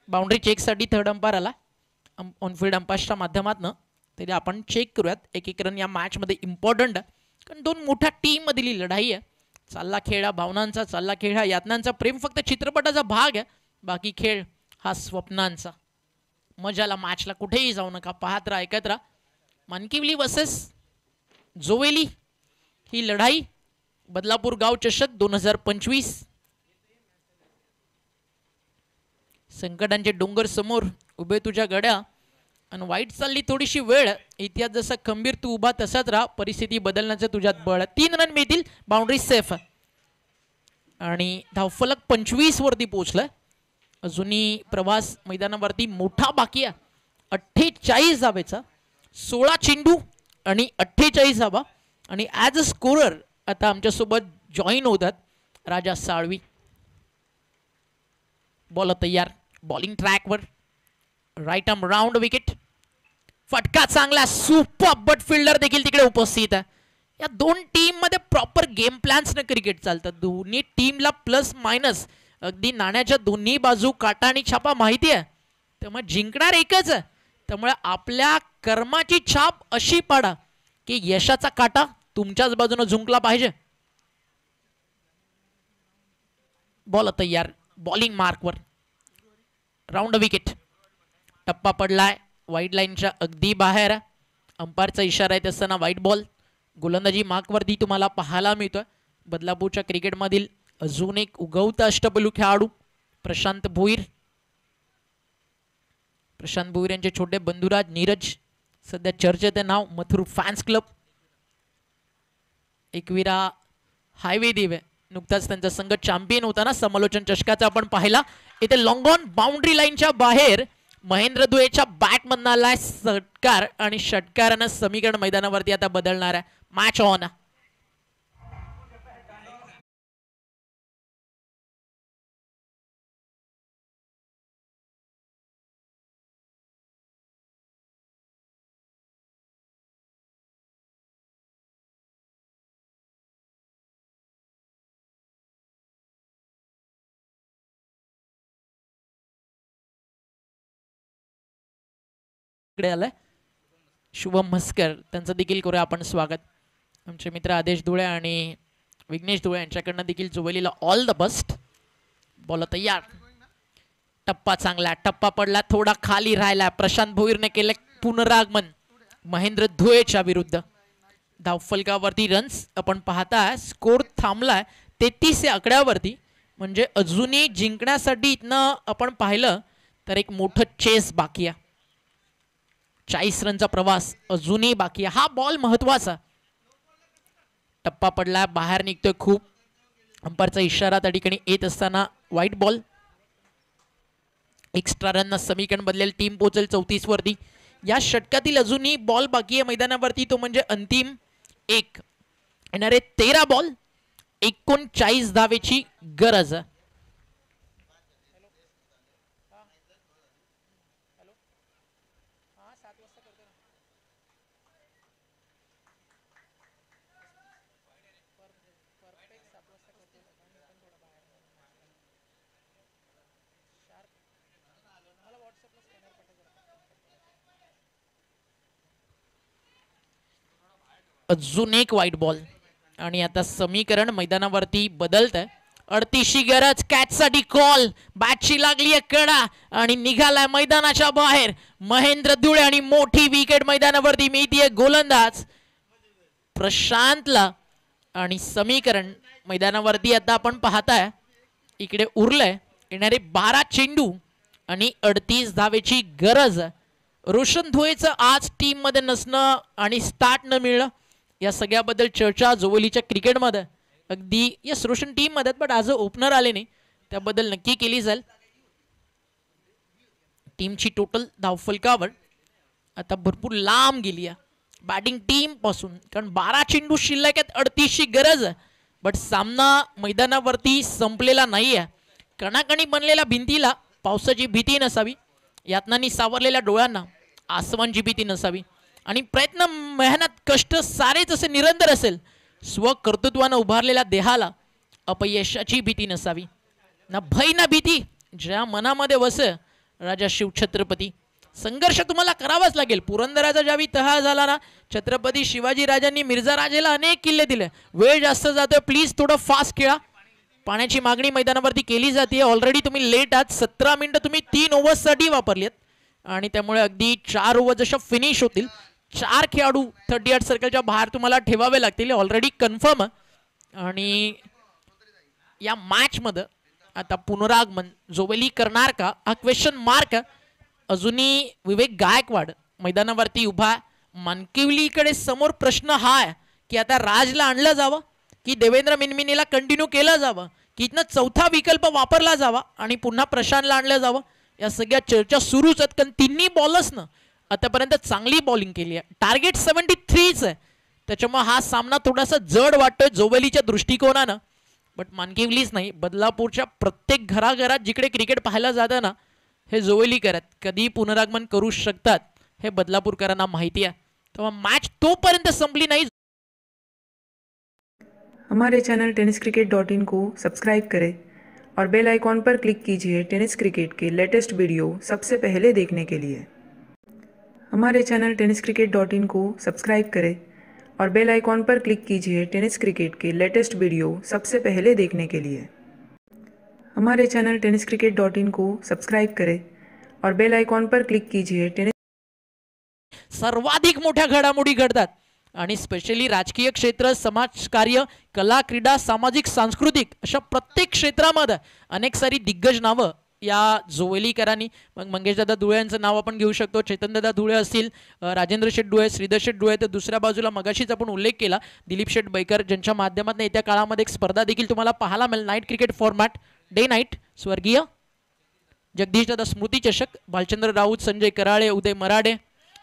बाउंड्री चेक साठी थर्ड अंपायर आला ऑनफिल्ड अंपायरच्या माध्यमातून. तरी आपण चेक करूयात. एक रन या मॅच मध्ये इम्पॉर्टंट आहे कारण 2 मोठ्या टीम मधली लढाई आहे. चालला खेळ हा भावनांचा, चालला खेळ हा यातनांचा. प्रेम फक्त चित्रपटाचा भाग आहे, बाकी खेळ हा स्वप्नांचा. मजाला मॅचला कुठेही जाऊ नका, पाहत राहा, ऐकत राहा. मानकिवली वर्सेस जोवेली ही लढाई. बदलापूर गाव चषक 2025. संकटांचे डोंगर समोर उभे तुझ्या गड्या आणि वाईट चालली थोडीशी वेळ. इतिहास जसा खंबीर तू उभा तसाच राहा, परिस्थिती बदलण्याचं तुझ्यात बळ. 3 रन मिळतील. बाउंड्री सेफ आणि धावफलक 25 वरती पोहोचलाय. अजूनही प्रवास मैदानावरती मोठा बाकी आहे. 48 धावेचा, 16 चेंडू आणि 48 धावा. आणि ॲज अ स्कोरर आता आमच्यासोबत जॉईन होतात राजा साळवी. बॉल तयार, बॉलिंग ट्रॅकवर, राईट आर्म राऊंड विकेट. फटका चांगला, सुपर. बट फिल्डर देखील तिकडे उपस्थित आहे. या 2 टीम मध्ये प्रॉपर गेम प्लॅन्स न क्रिकेट चालतं. दोन्ही टीमला प्लस मायनस अगदी नाण्याच्या दोन्ही बाजू काटा आणि छापा माहिती आहे. त्यामुळे जिंकणार एकच आहे. त्यामुळे आपल्या कर्माची छाप अशी पाडा की यशाचा काटा तुमच्याच बाजूने झुंकला पाहिजे. बॉल तयार, बॉलिंग मार्कवर, राऊंड विकेट. टप्पा पडलाय वाईट लाईनच्या अगदी बाहेर. अंपायरचा इशारा आहे असताना व्हाईट बॉल. गोलंदाजी मार्कवरती तुम्हाला पाहायला मिळतोय बदलापूरच्या क्रिकेटमधील अजून एक उगवता अष्टपैलू खेळाडू प्रशांत भोईर. प्रशांत भोईर यांचे छोटे बंधुराज नीरज सध्या चर्चेत आहे नाव. Mathur fans club, Ekvira highway Dev नुकताच त्यांचा संघ चॅम्पियन होता ना समालोचन चषकाचा आपण पाहिला. इथे लॉंग ऑन बाउंड्री लाईनच्या बाहेर महेंद्र दुएच्या बॅट मधून आलाय षटकार आणि षटकारानं समीकरण मैदानावरती आता बदलणार आहे. Match on. आलाय शुभम म्हस्कर, त्यांचं देखील करूया आपण स्वागत. आमचे मित्र आदेश धुळे आणि विघ्नेश धुळे यांच्याकडनं देखील जोवेलीला ऑल द बेस्ट. बॉल तयार, टप्पा चांगला, टप्पा पडला, थोडा खाली राहिला. प्रशांत भोईरने केले पुनरागमन महेंद्र धुळेच्या विरुद्ध. धावफलकावरती रन्स आपण पाहताय स्कोर थांबलाय 33 या आकड्यावरती. म्हणजे अजूनही जिंकण्यासाठी इथनं आपण पाहिलं तर एक मोठं चेस बाकी आहे. 40 रनचा प्रवास अजूनही बाकी आहे. हा बॉल महत्वाचा. टप्पा पडला बाहेर निघतोय खूप. अंपायरचा इशारा त्या ठिकाणी येत असताना व्हाईट बॉल. एक्स्ट्रा रन समीकरण बदलेल. टीम पोहोचेल 34 वरती. या षटकातील अजूनही बॉल बाकी आहे मैदानावरती तो म्हणजे अंतिम एक. येणारे 13 बॉल 39 धावेची गरज. अजून एक व्हाईट बॉल आणि आता समीकरण मैदानावरती बदलत आहे. 38शी गरज. कॅच साठी कॉल. बॅटची लागली कडा आणि निघालाय मैदानाच्या बाहेर महेंद्र धुळे आणि मोठी विकेट मैदानावरती मिळतीये गोलंदाज प्रशांतला. आणि समीकरण मैदानावरती आता आपण पाहताय इकडे उरलंय. येणारे 12 चेंडू आणि 38 धावेची गरज. रोशन धुळेचं आज टीम मध्ये नसणं आणि स्टार्ट न मिळणं या सगळ्याबद्दल चर्चा जोवलीच्या क्रिकेटमध्ये अगदी यस रोशन टीम मध्ये बट आज ओपनर आले नाही त्याबद्दल नक्की केली जाईल. टीमची टोटल धावफलकावर आता भरपूर लांब गेली आहे बॅटिंग टीम पासून. कारण 12 चेंडू शिल्लक आहेत. 38ची गरज. बट सामना मैदानावरती संपलेला नाही आहे. कणाकणी बनलेल्या भिंतीला पावसाची भीती नसावी. यातनांनी सावरलेल्या डोळ्यांना आसमानची भीती नसावी. आणि प्रयत्न मेहनत कष्ट सारेच असे निरंतर असेल. स्वकर्तृत्वानं उभारलेल्या देहाला अपयशाची भीती नसावी. ना भय ना भीती ज्या मनामध्ये वस राजा शिवछत्रपती. संघर्ष तुम्हाला करावाच लागेल. पुरंदराचा ज्यावेळी तह झाला ना छत्रपती शिवाजी राजांनी मिर्झा राजेला अनेक किल्ले दिले. वेळ जास्त जातोय प्लीज थोडं फास्ट खेळा. पाण्याची मागणी मैदानावरती केली जाते. ऑलरेडी तुम्ही लेट आहात. 17 मिनिटं तुम्ही 3 ओव्हर्ससाठी वापरली आहेत आणि त्यामुळे अगदी 4 ओव्हर जशा फिनिश होतील 4 खेळाडू 38 सर्कलच्या बाहेर तुम्हाला ठेवावे लागतील. Already confirm. आणि या मॅच मध्ये आता पुनरागमन जोवेली करणार का हा क्वेश्चन मार्क. अजूनही विवेक गायकवाड मैदानावरती उभा. मानकिवलीकडे समोर प्रश्न हा आहे की आता राजला आणलं जावं की देवेंद्र मिनमिनीला कंटिन्यू केलं जावं की इथनं चौथा विकल्प वापरला जावा आणि पुन्हा प्रशांतला आणलं जावं. या सगळ्या चर्चा सुरूच आहेत. कारण तिन्ही बॉलर्सनं आतापर्यंत चांगली बॉलिंग केली आहे. टार्गेट 73च आहे. त्याच्यामुळे हा सामना थोडासा जड वाटतोय जोवेलीच्या दृष्टिकोनानं. बट मानकिवलीच नाही बदलापूरच्या प्रत्येक घराघरात जिकडे क्रिकेट पाहायला जातं ना हे जोवेली करत कधी पुनरागमन करू शकतात हे बदलापूरकरांना माहिती आहे. तेव्हा मॅच तोपर्यंत संपली नाही. हमारे चैनल tenniscricket.in को सब्सक्राइब करें और बेल आइकॉन पर क्लिक कीजिए टेनिस क्रिकेट के लेटेस्ट वीडियो सबसे पहले देखने के लिए. हमारे चैनल tenniscricket.in को सब्सक्राइब करें और बेल आइकॉन पर क्लिक कीजिए टेनिस क्रिकेट के लेटेस्ट वीडियो सबसे पहले देखने के लिए. हमारे चैनल tenniscricket.in को सब्सक्राइब करें और बेल आइकॉन पर क्लिक कीजिए टेनिस. सर्वाधिक मोठ्या घडामोडी घडतात आणि स्पेशली राजकीय क्षेत्र समाजकार्य कला क्रीडा सामाजिक सांस्कृतिक अशा प्रत्येक क्षेत्रामध्ये अनेक सारी दिग्गज नावं या जोवेलीकरांनी. मग मंगेशदादा धुळे यांचं नाव आपण घेऊ शकतो. चेतनदादा धुळे असतील राजेंद्र शेठ डुळे श्रीधर शेठ डुळे. तर दुसऱ्या बाजूला मगाशीच आपण उल्लेख केला दिलीप शेठ बैकर ज्यांच्या माध्यमातून येत्या काळामध्ये एक स्पर्धा देखील तुम्हाला पाहायला मिळेल. Night cricket format day night. स्वर्गीय जगदीशदादा स्मृती चषक. भालचंद्र राऊत संजय कराळे उदय मराडे.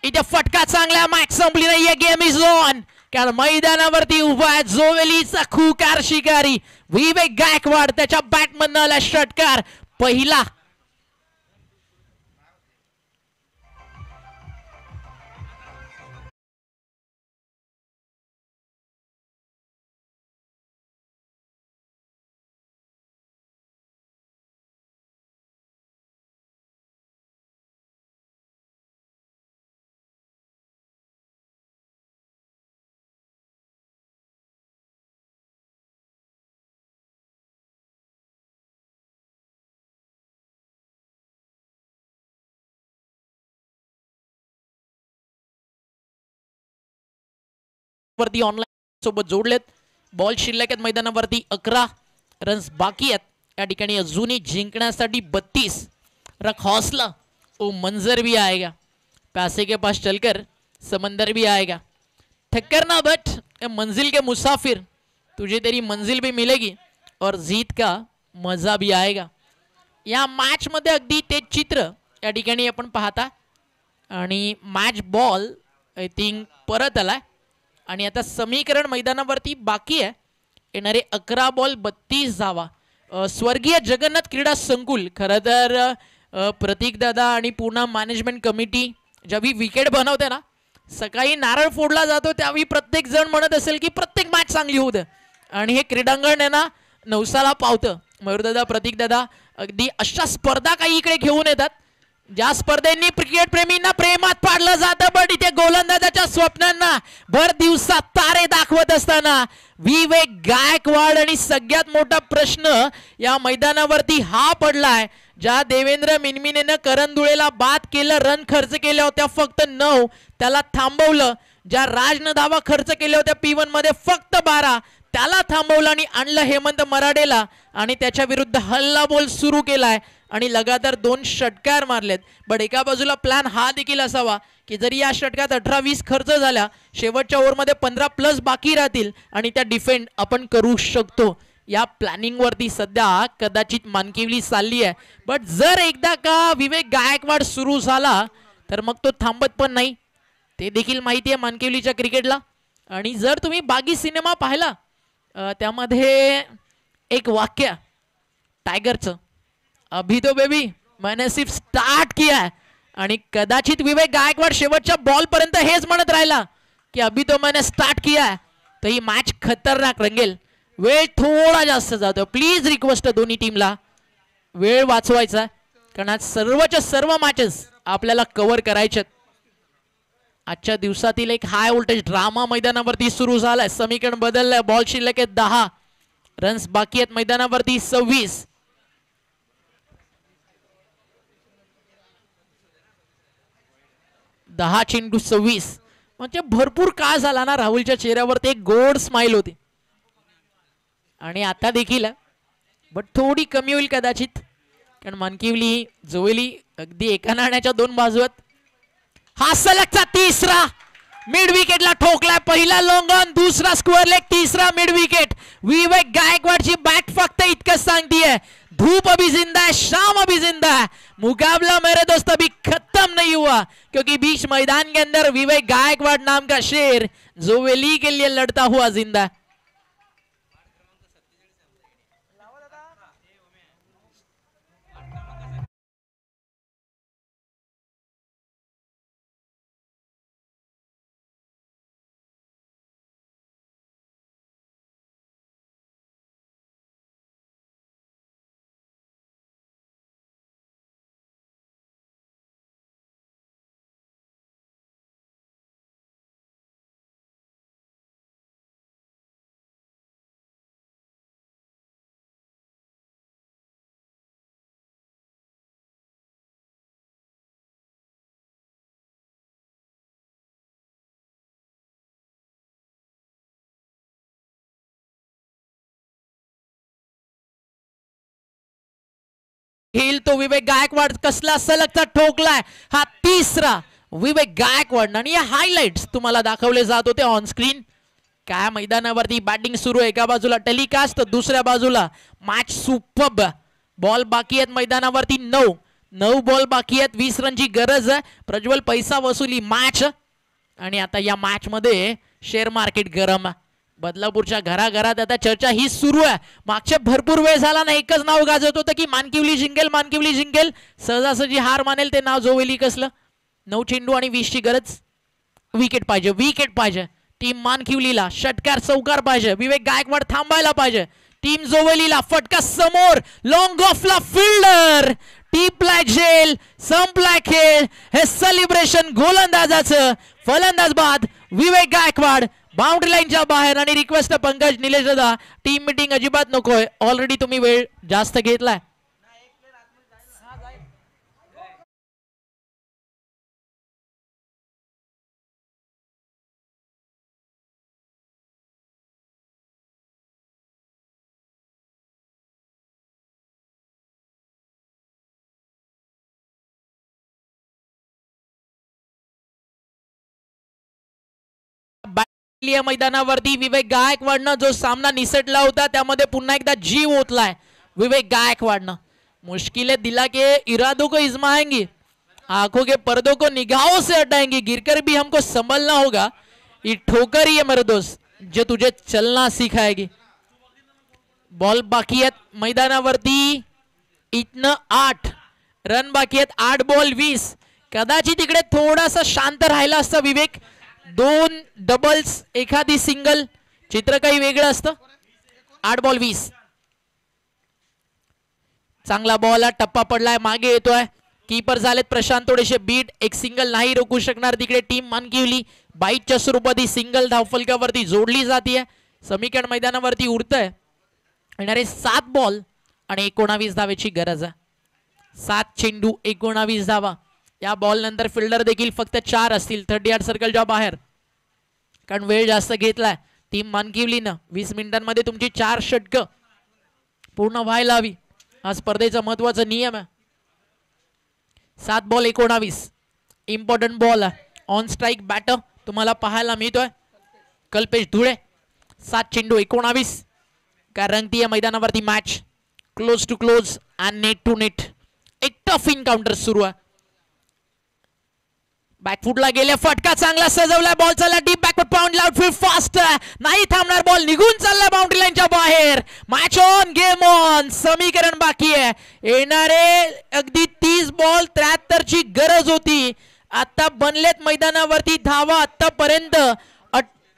इथे फटका चांगला. मॅच संपली नाहीये. Game is on. कारण मैदानावरती उभा आहे जोवेलीचा खूकार शिकारी विवेक गायकवाड. त्याच्या बॅटमधनं आला षटकार पहिला. वरती ऑनलाईन सोबत जोडलेत. बॉल शिल्लक आहेत मैदानावरती 11 रन्स बाकी आहेत. या ठिकाणी अजूनही जिंकण्यासाठी 32 रख हौसला ओ मंजर भी आएगा, पैसे के पास चलकर समंदर भी आएगा, थक्कर ना बट मंजिल के मुसाफिर, तुझे तेरी मंजिल भी मिलेगी और जीत का मजा भी आएगा. या मॅच मध्ये अगदी ते चित्र या ठिकाणी आपण पाहता. आणि मॅच बॉल आय थिंक परत आलाय आणि आता समीकरण मैदानावरती बाकी आहे. येणारे 11 बॉल 32 धावा. स्वर्गीय जगन्नाथ क्रीडा संकुल, खरं तर प्रतीक दादा आणि पूर्ण मॅनेजमेंट कमिटी ज्यावेळी विकेट बनवते ना, सकाळी नारळ फोडला जातो त्यावेळी प्रत्येक जण म्हणत असेल की प्रत्येक मॅच चांगली होऊ दे, आणि हे क्रीडांगण आहे ना नवसाला पावतं. मयूरदादा, प्रतीकदादा अगदी अशा स्पर्धा काही इकडे घेऊन येतात ज्या स्पर्धेंनी क्रिकेट प्रेमींना प्रेमात पाडलं जातं. पण इथे गोलंदाजाच्या स्वप्नांना भर दिवसात तारे दाखवत असताना विवेक गायकवाड. आणि सगळ्यात मोठा प्रश्न या मैदानावरती हा पडलाय, ज्या देवेंद्र मिनमिनेनं करंदुळेला बाद केलं, रन खर्च केल्या होत्या फक्त 9, त्याला थांबवलं. ज्या राजनं धावा खर्च केल्या होत्या P1 मध्ये फक्त 12, त्याला थांबवलं आणि आणलं हेमंत मराडेला. आणि त्याच्या विरुद्ध हल्ला बोल सुरू केलाय आणि लगातार 2 षटकार मारलेत. बट एका बाजूला प्लॅन हा देखील असावा की जरी या षटकात 18-20 खर्च झाला, शेवटच्या ओव्हरमध्ये 15+ बाकी राहतील आणि त्या डिफेंड आपण करू शकतो. या प्लॅनिंग वरती सध्या कदाचित मानकिवली चालली आहे. बट जर एकदा का विवेक गायकवाड सुरू झाला तर मग तो थांबत पण नाही, ते देखील माहिती आहे मानकिवलीच्या क्रिकेटला. आणि जर तुम्ही बागी सिनेमा पाहिला त्यामध्ये एक वाक्य टायगरचं, अभी तो बेबी मैंने सिर्फ स्टार्ट किया है. आणि कदाचित विवेक गायकवाड शेवटच्या बॉल पर्यंत हेच म्हणत राहिला की अभी तो मैंने स्टार्ट किया है, तर ही मॅच खतरनाक रंगेल. वेळ थोडा जास्त जातो. प्लीज रिक्वेस्ट दोन्ही टीमला वेळ वाचवायचा, कारण आज सर्वच्या सर्व मॅचेस आपल्याला कव्हर करायच्यात. आजच्या दिवसातील एक हाय व्होल्टेज ड्रामा मैदानावरती सुरू झालाय. समीकरण बदललंय. बॉल शिल्लक आहेत 10, रन्स बाकी आहेत मैदानावरती 26. दहा चेंडू 26 म्हणजे भरपूर काळ झाला ना. राहुलच्या चेहऱ्यावरती एक गोड स्माइल होती आणि आता देखील, बट थोडी कमी होईल कदाचित, कारण मानकिवली जोवेली अगदी एका नाण्याच्या 2 बाजू आहेत. हा सलगचा तिसरा मिड विकेटला ठोकलाय. पहिला लॉंग ऑन, दुसरा स्क्वेअर लेग, तिसरा मिड विकेट. विवेक गायकवाडची बॅट फक्त इतकंच सांगतीये, धूप अभी जिंदा है, शाम अभी जिंदा है, मुकाबला मेरे दोस्त अभी खत्म नहीं हुआ, क्योंकि बीच मैदान के अंदर विवेक गायकवाड नाम का शेर जोवेली के लिए लड़ता हुआ जिंदा है. खेल तो विवेक गायकवाड, कसला सलगचा ठोकलाय. हा तिसरा विवेक गायकवाड. आणि या हायलाइट्स तुम्हाला दाखवले जात होते ऑन स्क्रीन. काय मैदानावरती बॅटिंग सुरू आहे, एका बाजूला टेलिकास्ट, दुसऱ्या बाजूला मॅच सुपर्ब. बॉल बाकी आहेत मैदानावरती 9 बॉल बाकी आहेत. 20 रनची गरज आहे. प्रज्वल पैसा वसुली मॅच. आणि आता या मॅच मध्ये शेअर मार्केट गरम आहे. बदलापूरच्या घराघरात आता चर्चा ही सुरू आहे. मागच्या भरपूर वेळ झाला ना एकच नाव गाजत होतं की मानकिवली जिंकेल, मानकिवली जिंकेल. सहजासहजी हार मानेल ते नाव जोवेली कसलं. 9 चेंडू आणि 20 ची गरज. विकेट पाहिजे, विकेट पाहिजे. टीम मानकिवलीला षटकार चौकार पाहिजे. विवेक गायकवाड थांबायला पाहिजे. टीम जोवेलीला फटका समोर. लॉंग ऑफला फिल्डर टिपलाय झेल. संपलाय खेळ. हे सेलिब्रेशन गोलंदाजाचं. फलंदाज बाद विवेक गायकवाड बाउंड्री लाईनच्या बाहेर. आणि रिक्वेस्ट पंकज निलेश दादा, टीम मीटिंग अजिबात नकोय. ऑलरेडी तुम्ही वेळ जास्त घेतलाय. या मैदानावरती विवेक गायकवाडनं जो सामना निसटला होता त्यामध्ये पुन्हा एकदा जीव ओतलाय विवेक गायकवाडनं. मुश्किलें दिला के इरादों को इजमाएंगी, आंखों के पर्दों को निगाहों से हटाएंगी, गिरकर भी हमको संभलना होगा, ये ठोकर ही है मेरे दोस्त जो तुझे चलना सिखाएगी. बॉल बाकी आहेत मैदानावरती इथनं 8 रन बाकी आहेत. 8 बॉल 20. कदाचित इकडे थोडासा शांत राहिला असता विवेक, 2 डबल्स एखादी सिंगल, चित्र काही वेगळं असतं. 8 बॉल 20. चांगला बॉल, टप्पा पडलाय, मागे येतोय, कीपर झालेत प्रशांत थोडेसे बीट. एक सिंगल नाही रोखू शकणार तिकडे टीम मानकिवली. बाईटच्या स्वरूपात ही सिंगल धावफलकावरती जोडली जाते. समीकरण मैदानावरती उरतंय. येणारे 7 बॉल आणि 19 धावेची गरज आहे. 7 चेंडू 19 धावा. या बॉल नंतर फिल्डर देखील फक्त 4 असतील 30 सर्कलच्या बाहेर, कारण वेळ जास्त घेतलाय टीम मानकिवलीनं. 20 मिनिटांमध्ये तुमची 4 षटकं पूर्ण व्हायला हवी, हा स्पर्धेचा महत्वाचा नियम आहे. 7 बॉल 19. इम्पॉर्टंट बॉल आहे. ऑन स्ट्राईक बॅटर तुम्हाला पाहायला मिळतोय कल्पेश धुळे. 7 चेंडू 19. कारण ती या मैदानावरती match close to close and net to net. एक टफ इनकाउंटर सुरू आहे. बॅकफुटला गेले, फटका चांगला सजवलाय, बॉल चालला deep backward pound, outfield fast नाही थांबणार, बॉल निघून चालला बाउंड्री लाईनच्या बाहेर. Match on, game on. समीकरण बाकी आहे. येणारे अगदी 30 बॉल 73 ची गरज होती. आता बनलेत मैदानावरती धावा आतापर्यंत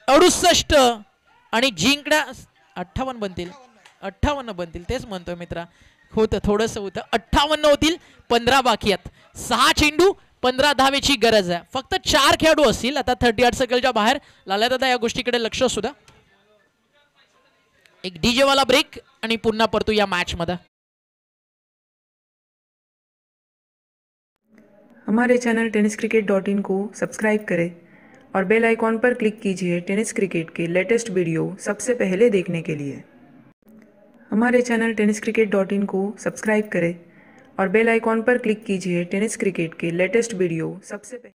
68 आणि जिंकण्या 58 बनतील. 58 बनतील, तेच म्हणतोय मित्रा. होतं थोडंसं होतं, 58 होतील. 15 बाकी आहेत. 6 चेंडू 15 धावेची गरज आहे. फक्त 4 खेळाडू असतील आता 38 सर्कलच्या बाहेर. लाल्या दादा या गोष्टीकडे लक्ष असू द्या. एक डीजे वाला ब्रेक आणि पुन्हा परतू या मॅच मध्ये. हमारे चैनल tenniscricket.in को सब्सक्राइब करें और बेल आइकॉन पर क्लिक कीजिए टेनिस क्रिकेट के लेटेस्ट वीडियो सबसे पहले देखने के लिए. हमारे चैनल tenniscricket.in को सब्सक्राइब करें और बेल आइकॉन पर क्लिक कीजिए टेनिस क्रिकेट के लेटेस्ट वीडियो सबसे पहले.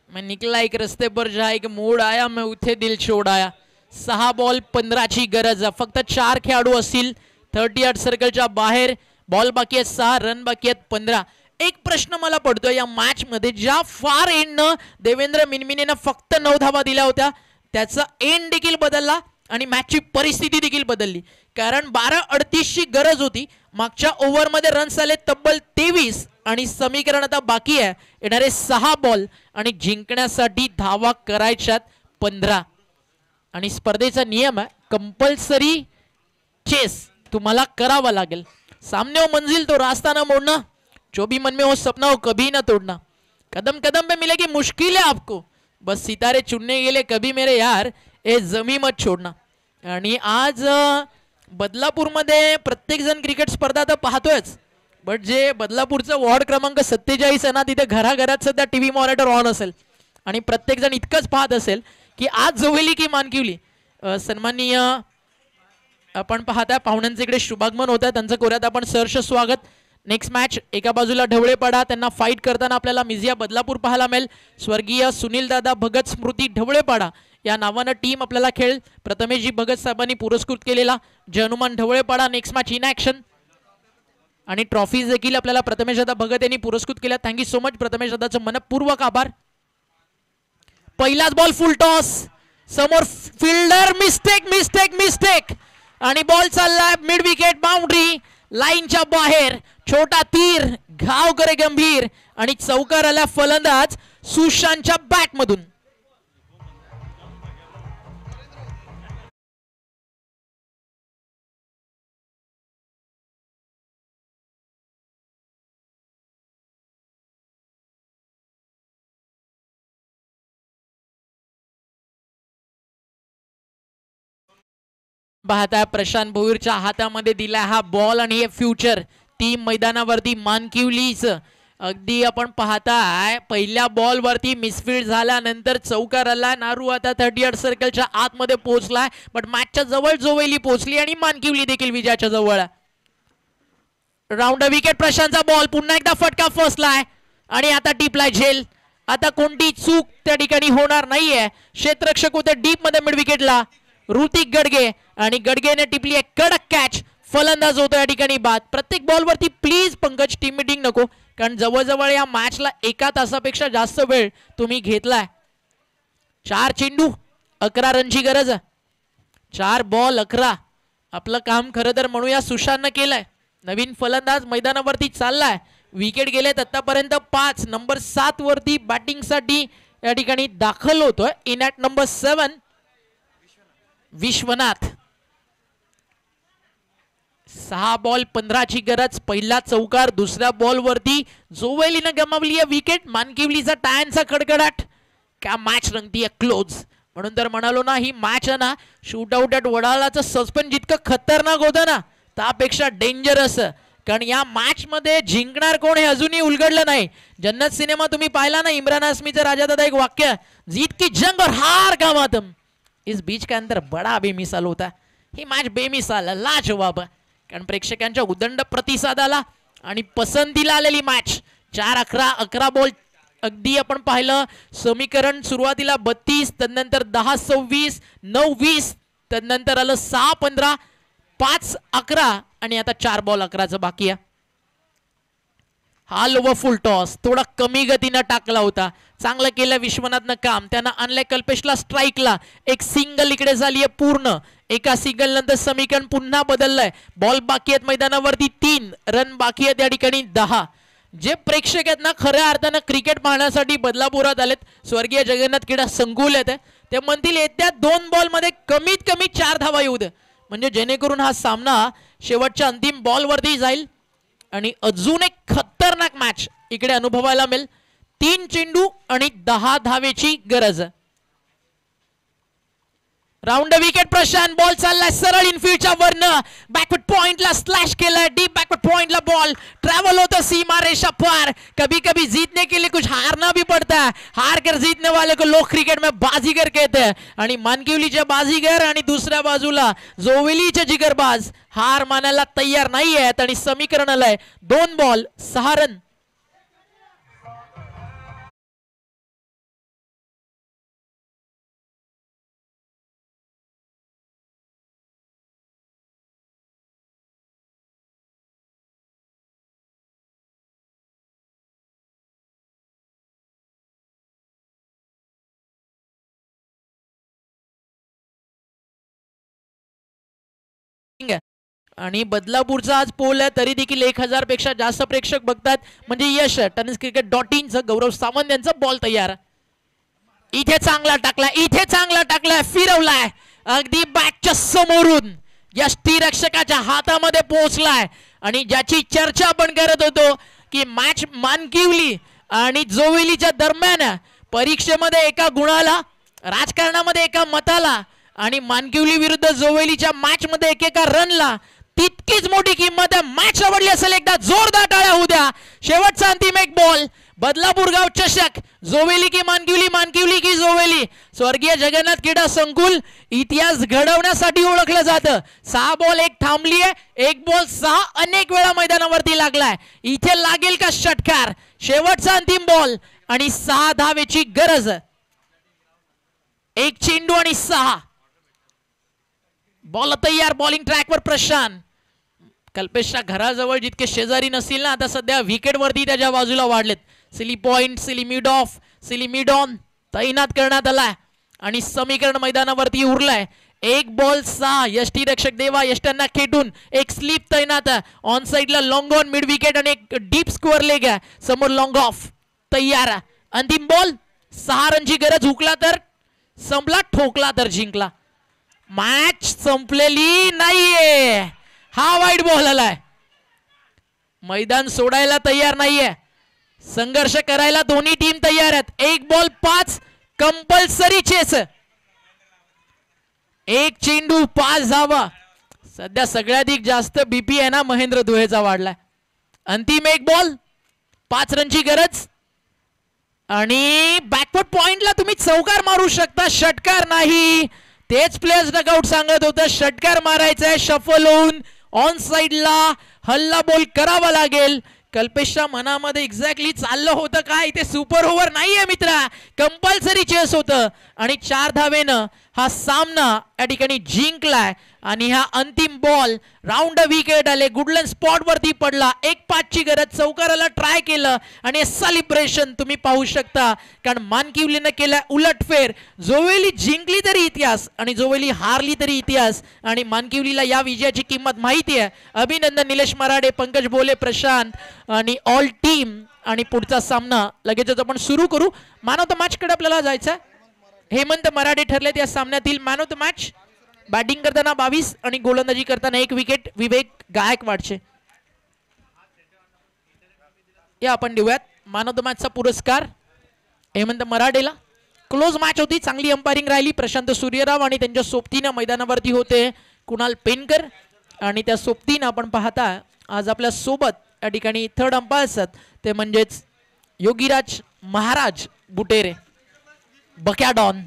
मैं निकला एक रस्ते पर जहाँ एक मोड़ आया, मैं उठे दिल छोड़ आया. 6 बॉल 15 ची गरज आहे. फक्त 4 खेळाडू असतील 38 सर्कलच्या बाहेर. बॉल बाकी आहेत 6, रन बाकी आहेत 15. एक प्रश्न मला पडतोय या मॅच मध्ये, ज्या फार एंडनं देवेंद्र मिनमिनेनं फक्त 9 धावा दिल्या होत्या त्याचा एंड देखील बदलला आणि मॅचची परिस्थिती देखील बदलली. कारण 12:38 ची गरज होती. मागच्या ओव्हरमध्ये रन्स आले तब्बल 23 आणि समीकरण आता बाकी आहे. येणारे 6 बॉल आणि जिंकण्यासाठी धावा करायच्यात 15. आणि स्पर्धेचा नियम आहे कंपल्सरी चेस तुम्हाला करावा लागेल. सामने हो मंजिल तो रास्ता ना मोड़ना, जो भी मन में हो सपना हो कभी ना तोड़ना. कदम कदम पे मिलेगी मुश्किल है आपको, बस सितारे चुनने के लिए कभी मेरे यार ए जमी मत छोड़ना. आणि आज बदलापूरमध्ये प्रत्येक जण क्रिकेट स्पर्धा तर पाहतोयच, बट जे बदलापूरचं वॉर्ड क्रमांक 47 आहे ना, तिथे घराघरात सध्या टीव्ही मॉनिटर ऑन असेल आणि प्रत्येक जण इतकंच पाहत असेल की आज जोवेली की मानकिवली. सन्माननीय आपण पाहताय पाहुण्यांचे इकडे शुभागमन होत आहे, त्यांचं कोऱ्यात आपण सहर्ष स्वागत. नेक्स्ट मॅच एका बाजूला ढवळेपाडा, त्यांना फाईट करताना आपल्याला मिझिया बदलापूर पाहायला मिळेल. स्वर्गीय सुनील दादा भगत स्मृती ढवळेपाडा या नावानं टीम आपल्याला खेळ. प्रथमेशजी भगत साहेबांनी पुरस्कृत केलेला Jai Hanuman Dhavlepada next match in action. आणि ट्रॉफीज देखील आपल्याला प्रथमेश दादा भगत यांनी पुरस्कृत केल्या. थँक्यू सो मच प्रथमेश दादाचं मनपूर्वक आभार. पहिलाच बॉल फुल टॉस, समोर फिल्डर मिस्टेक मिस्टेक मिस्टेक आणि बॉल चाललाय मिड विकेट बाउंड्री लाईनच्या बाहेर. छोटा तीर घाव करे गंभीर आणि चौकार आला फलंदाज सुशांतच्या बॅट मधून. पाहता प्रशांत भोईरच्या हातामध्ये दिला हा बॉल आणि हे फ्युचर टीम मैदानावरती मानकिवलीच. अगदी आपण पाहताय पहिल्या बॉल वरती मिसफील्ड झाल्यानंतर चौकार आला. नारू आता 38 सर्कलच्या आतमध्ये पोहोचलाय, बट मॅचच्या जवळ जोवेली पोहोचली आणि मानकिवली देखील विजयाच्या जवळ. राऊंड विकेट प्रशांतचा बॉल पुन्हा एकदा फटका फसलाय आणि आता टिपलाय झेल. आता कोणती चूक त्या ठिकाणी होणार नाहीये. क्षेत्ररक्षक होते डीप मध्ये मिड विकेटला ऋतिक गडगे आणि गडगेने टिपली आहे कडक कॅच. फलंदाज होतो या ठिकाणी बाद. प्रत्येक बॉलवरती प्लीज पंकज टीम मीटिंग नको, कारण जवळजवळ या मॅचला 1 तासापेक्षा जास्त वेळ तुम्ही घेतलाय. 4 चेंडू 11 रनची गरज. 4 बॉल 11. आपलं काम खरं तर म्हणूया सुशांतनं केलंय. नवीन फलंदाज मैदानावरती चाललाय. विकेट गेलेत आतापर्यंत 5. नंबर 7 वरती बॅटिंग साठी या ठिकाणी दाखल होतोय in at number 7 Vishwanath. 6 ball 15 ची गरज. पहिला चौकार. दुसऱ्या बॉल वरती जोवेलीनं गमावली आहे विकेट. मानकिवलीचा टायांचा कडकडाट. का मॅच रंगतीये क्लोज. म्हणून तर म्हणालो ना, ही मॅच आहे ना शूट आउट ॲट वडाळाचं सस्पेंड जितकं खतरनाक होतं ना त्यापेक्षा डेंजरस. कारण या मॅच मध्ये जिंकणार कोण हे अजूनही उलगडलं नाही. जन्नत सिनेमा तुम्ही पाहिला ना, इम्रान हाशमीचं राजादादा एक वाक्य, जीत की जंग और हार का मातम इस बीच के अंदर बड़ा बेमिसाल होता. ही मॅच बेमिसाल लाजवाब, कारण प्रेक्षकांच्या उदंड प्रतिसादाला आणि पसंतीला आलेली मॅच. 4-11 बॉल अगदी आपण पाहिलं समीकरण सुरुवातीला 32, त्यानंतर 10-26, 9-20, त्यानंतर आलं 6-15, 5-11 आणि आता 4 बॉल 11चं बाकी आहे. हा लोवर फुल टॉस थोडा कमी गतीनं टाकला होता. चांगलं केलं विश्वनाथनं काम. त्यानं आणलंय कल्पेशला स्ट्राईकला. एक सिंगल इकडे झालीये पूर्ण. एका सिंगल नंतर समीकरण पुन्हा बदललंय. बॉल बाकी आहेत मैदानावरती 3 रन बाकी आहेत या ठिकाणी 10. जे प्रेक्षक आहेत ना खऱ्या अर्थानं क्रिकेट पाहण्यासाठी बदलापुरात आलेत, स्वर्गीय जगन्नाथ क्रीडा संकुल आहेत, ते म्हणतील येत्या 2 बॉल मध्ये कमीत कमी 4 धावा येऊ दे, म्हणजे जेणेकरून हा सामना शेवटच्या अंतिम बॉल वरती जाईल आणि अजून एक खतरनाक मॅच इकडे अनुभवायला मिळेल. 3 चेंडू आणि 10 धावेची गरज. Round wicket Prashant. बॉल चाललाय सरळ इनफील्डच्या वरनं. बॅकवर्ड पॉइंटला स्लॅश केलाय. डीप बॅकवर्ड पॉइंटला बॉल ट्रॅव्हल होता सीमा रेषा पार. कभी कभी जीतने के लिए कुछ हारना भी पड़ता है. हार कर जीतने वाले को लोग क्रिकेट में बाजीगर कहते हैं. आणि मानकिवलीचे बाजीगर आणि दुसऱ्या बाजूला जोवेलीचे जिगरबाज हार मानायला तयार नाही आहेत आणि समीकरण आलंय 2 बॉल 6 रन. आणि बदलापूरचा आज पोल आहे, तरी देखील 1000 पेक्षा जास्त प्रेक्षक बघतात. म्हणजे यश tenniscricket.in चं गौरव सामंत यांचा बॉल तयार. इथे चांगला टाकलाय, फिरवलाय अगदी बॅटच्या समोरून. यष्टीरक्षकाच्या हातामध्ये पोहोचलाय. आणि ज्याची चर्चा आपण करत होतो की मॅच मानकिवली आणि जोवेलीच्या दरम्यान परीक्षेमध्ये एका गुणाला, राजकारणामध्ये एका मताला आणि मानकिवली विरुद्ध जोवेलीच्या मॅच मध्ये एकेका रनला तितकीच मोठी किंमत आहे. मॅच आवडली असेल एकदा जोरदार टाळ्या होऊ द्या. शेवटचा अंतिम एक बॉल. बदलापूर गाव चषक. जोवेली की मानकिवली, मानकिवली की जोवेली. स्वर्गीय जगन्नाथ क्रीडा संकुल इतिहास घडवण्यासाठी ओळखलं जातं. 6 बॉल 1 थांबलीये. 1 बॉल 6 अनेक वेळा मैदानावरती लागलाय. इथे लागेल का षटकार. शेवटचा अंतिम बॉल आणि 6 धावेची गरज. 1 चेंडू आणि 6 बॉल तयार. बॉलिंग ट्रॅकवर प्रशांत. कल्पेशच्या घराजवळ जितके शेजारी नसतील ना, आता सध्या विकेट वरती त्याच्या बाजूला वाढलेत. Silly point, silly mid of, silly mid on तैनात करण्यात आलाय आणि समीकरण मैदानावरती उरलाय. 1 बॉल 6. यष्टीरक्षक देवा यष्ट्यांना खेटून एक स्लीप तैनात. ऑन साइडला लॉंग ऑन मिड विकेट आणि एक डीप स्क्वेअर लेग आहे. समोर लॉंग ऑफ तयार. अंतिम बॉल 6 रनची गरज. हुकला तर संपला, ठोकला तर जिंकला. मॅच संपलेली नाहीये. हा वाईट बॉल आलाय. मैदान सोडायला तयार नाहीये. संघर्ष करायला दोन्ही टीम तयार आहेत. 1 बॉल 5 कंपल्सरी चेस. 1 चेंडू 5 धावा. सध्या सगळ्याधिक जास्त बीपी आहे ना महेंद्र दुहेचा वाढलाय. अंतिम 1 बॉल 5 रनची गरज. आणि बॅकवर्ड पॉइंटला तुम्ही चौकार मारू शकता, षटकार नाही. तेच प्लेयर्स डगआउट सांगत होतं षटकार मारायचा आहे. शफल होऊन ऑन साइडला हल्ला बॉल करावा लागेल. कल्पेशच्या मनामध्ये एक्झॅक्टली चाललं होतं काय, इथे सुपर ओव्हर नाहीये मित्रा, कंपल्सरी चेस होतं आणि 4 धावेनं हा सामना या ठिकाणी जिंकलाय. आणि हा अंतिम बॉल राऊंड विकेट आले, गुडलंड स्पॉट वरती पडला. 1-5ची गरज, चौकाराला ट्राय केलं आणि सेलिब्रेशन तुम्ही पाहू शकता, कारण मानकिवलीनं केलाय उलटफेर. जोवेली जिंकली तरी इतिहास आणि जोवेली हारली तरी इतिहास, आणि मानकिवलीला या विजयाची किंमत माहिती आहे. अभिनंदन निलेश मराडे, पंकज बोले, प्रशांत आणि ऑल टीम. आणि पुढचा सामना लगेचच आपण सुरू करू. मॅन ऑफ द मॅच कडे आपल्याला जायचं. हेमंत मराडे ठरलेत या सामन्यातील man of the match. Batting करताना 22 आणि गोलंदाजी करताना 1 विकेट विवेक गायकवाडचे. या आपण देऊयात मॅन ऑफ द मॅचचा पुरस्कार हेमंत मराडेला. क्लोज मॅच होती, चांगली अंपायरिंग राहिली. प्रशांत सूर्यराव आणि त्यांच्या सोबतीनं मैदानावरती होते कुणाल पेनकर, आणि त्या सोबतीनं आपण पाहता आज आपल्या सोबत या ठिकाणी थर्ड अंपायर असतात ते म्हणजेच योगीराज महाराज बुटेरे, बक्या डॉन.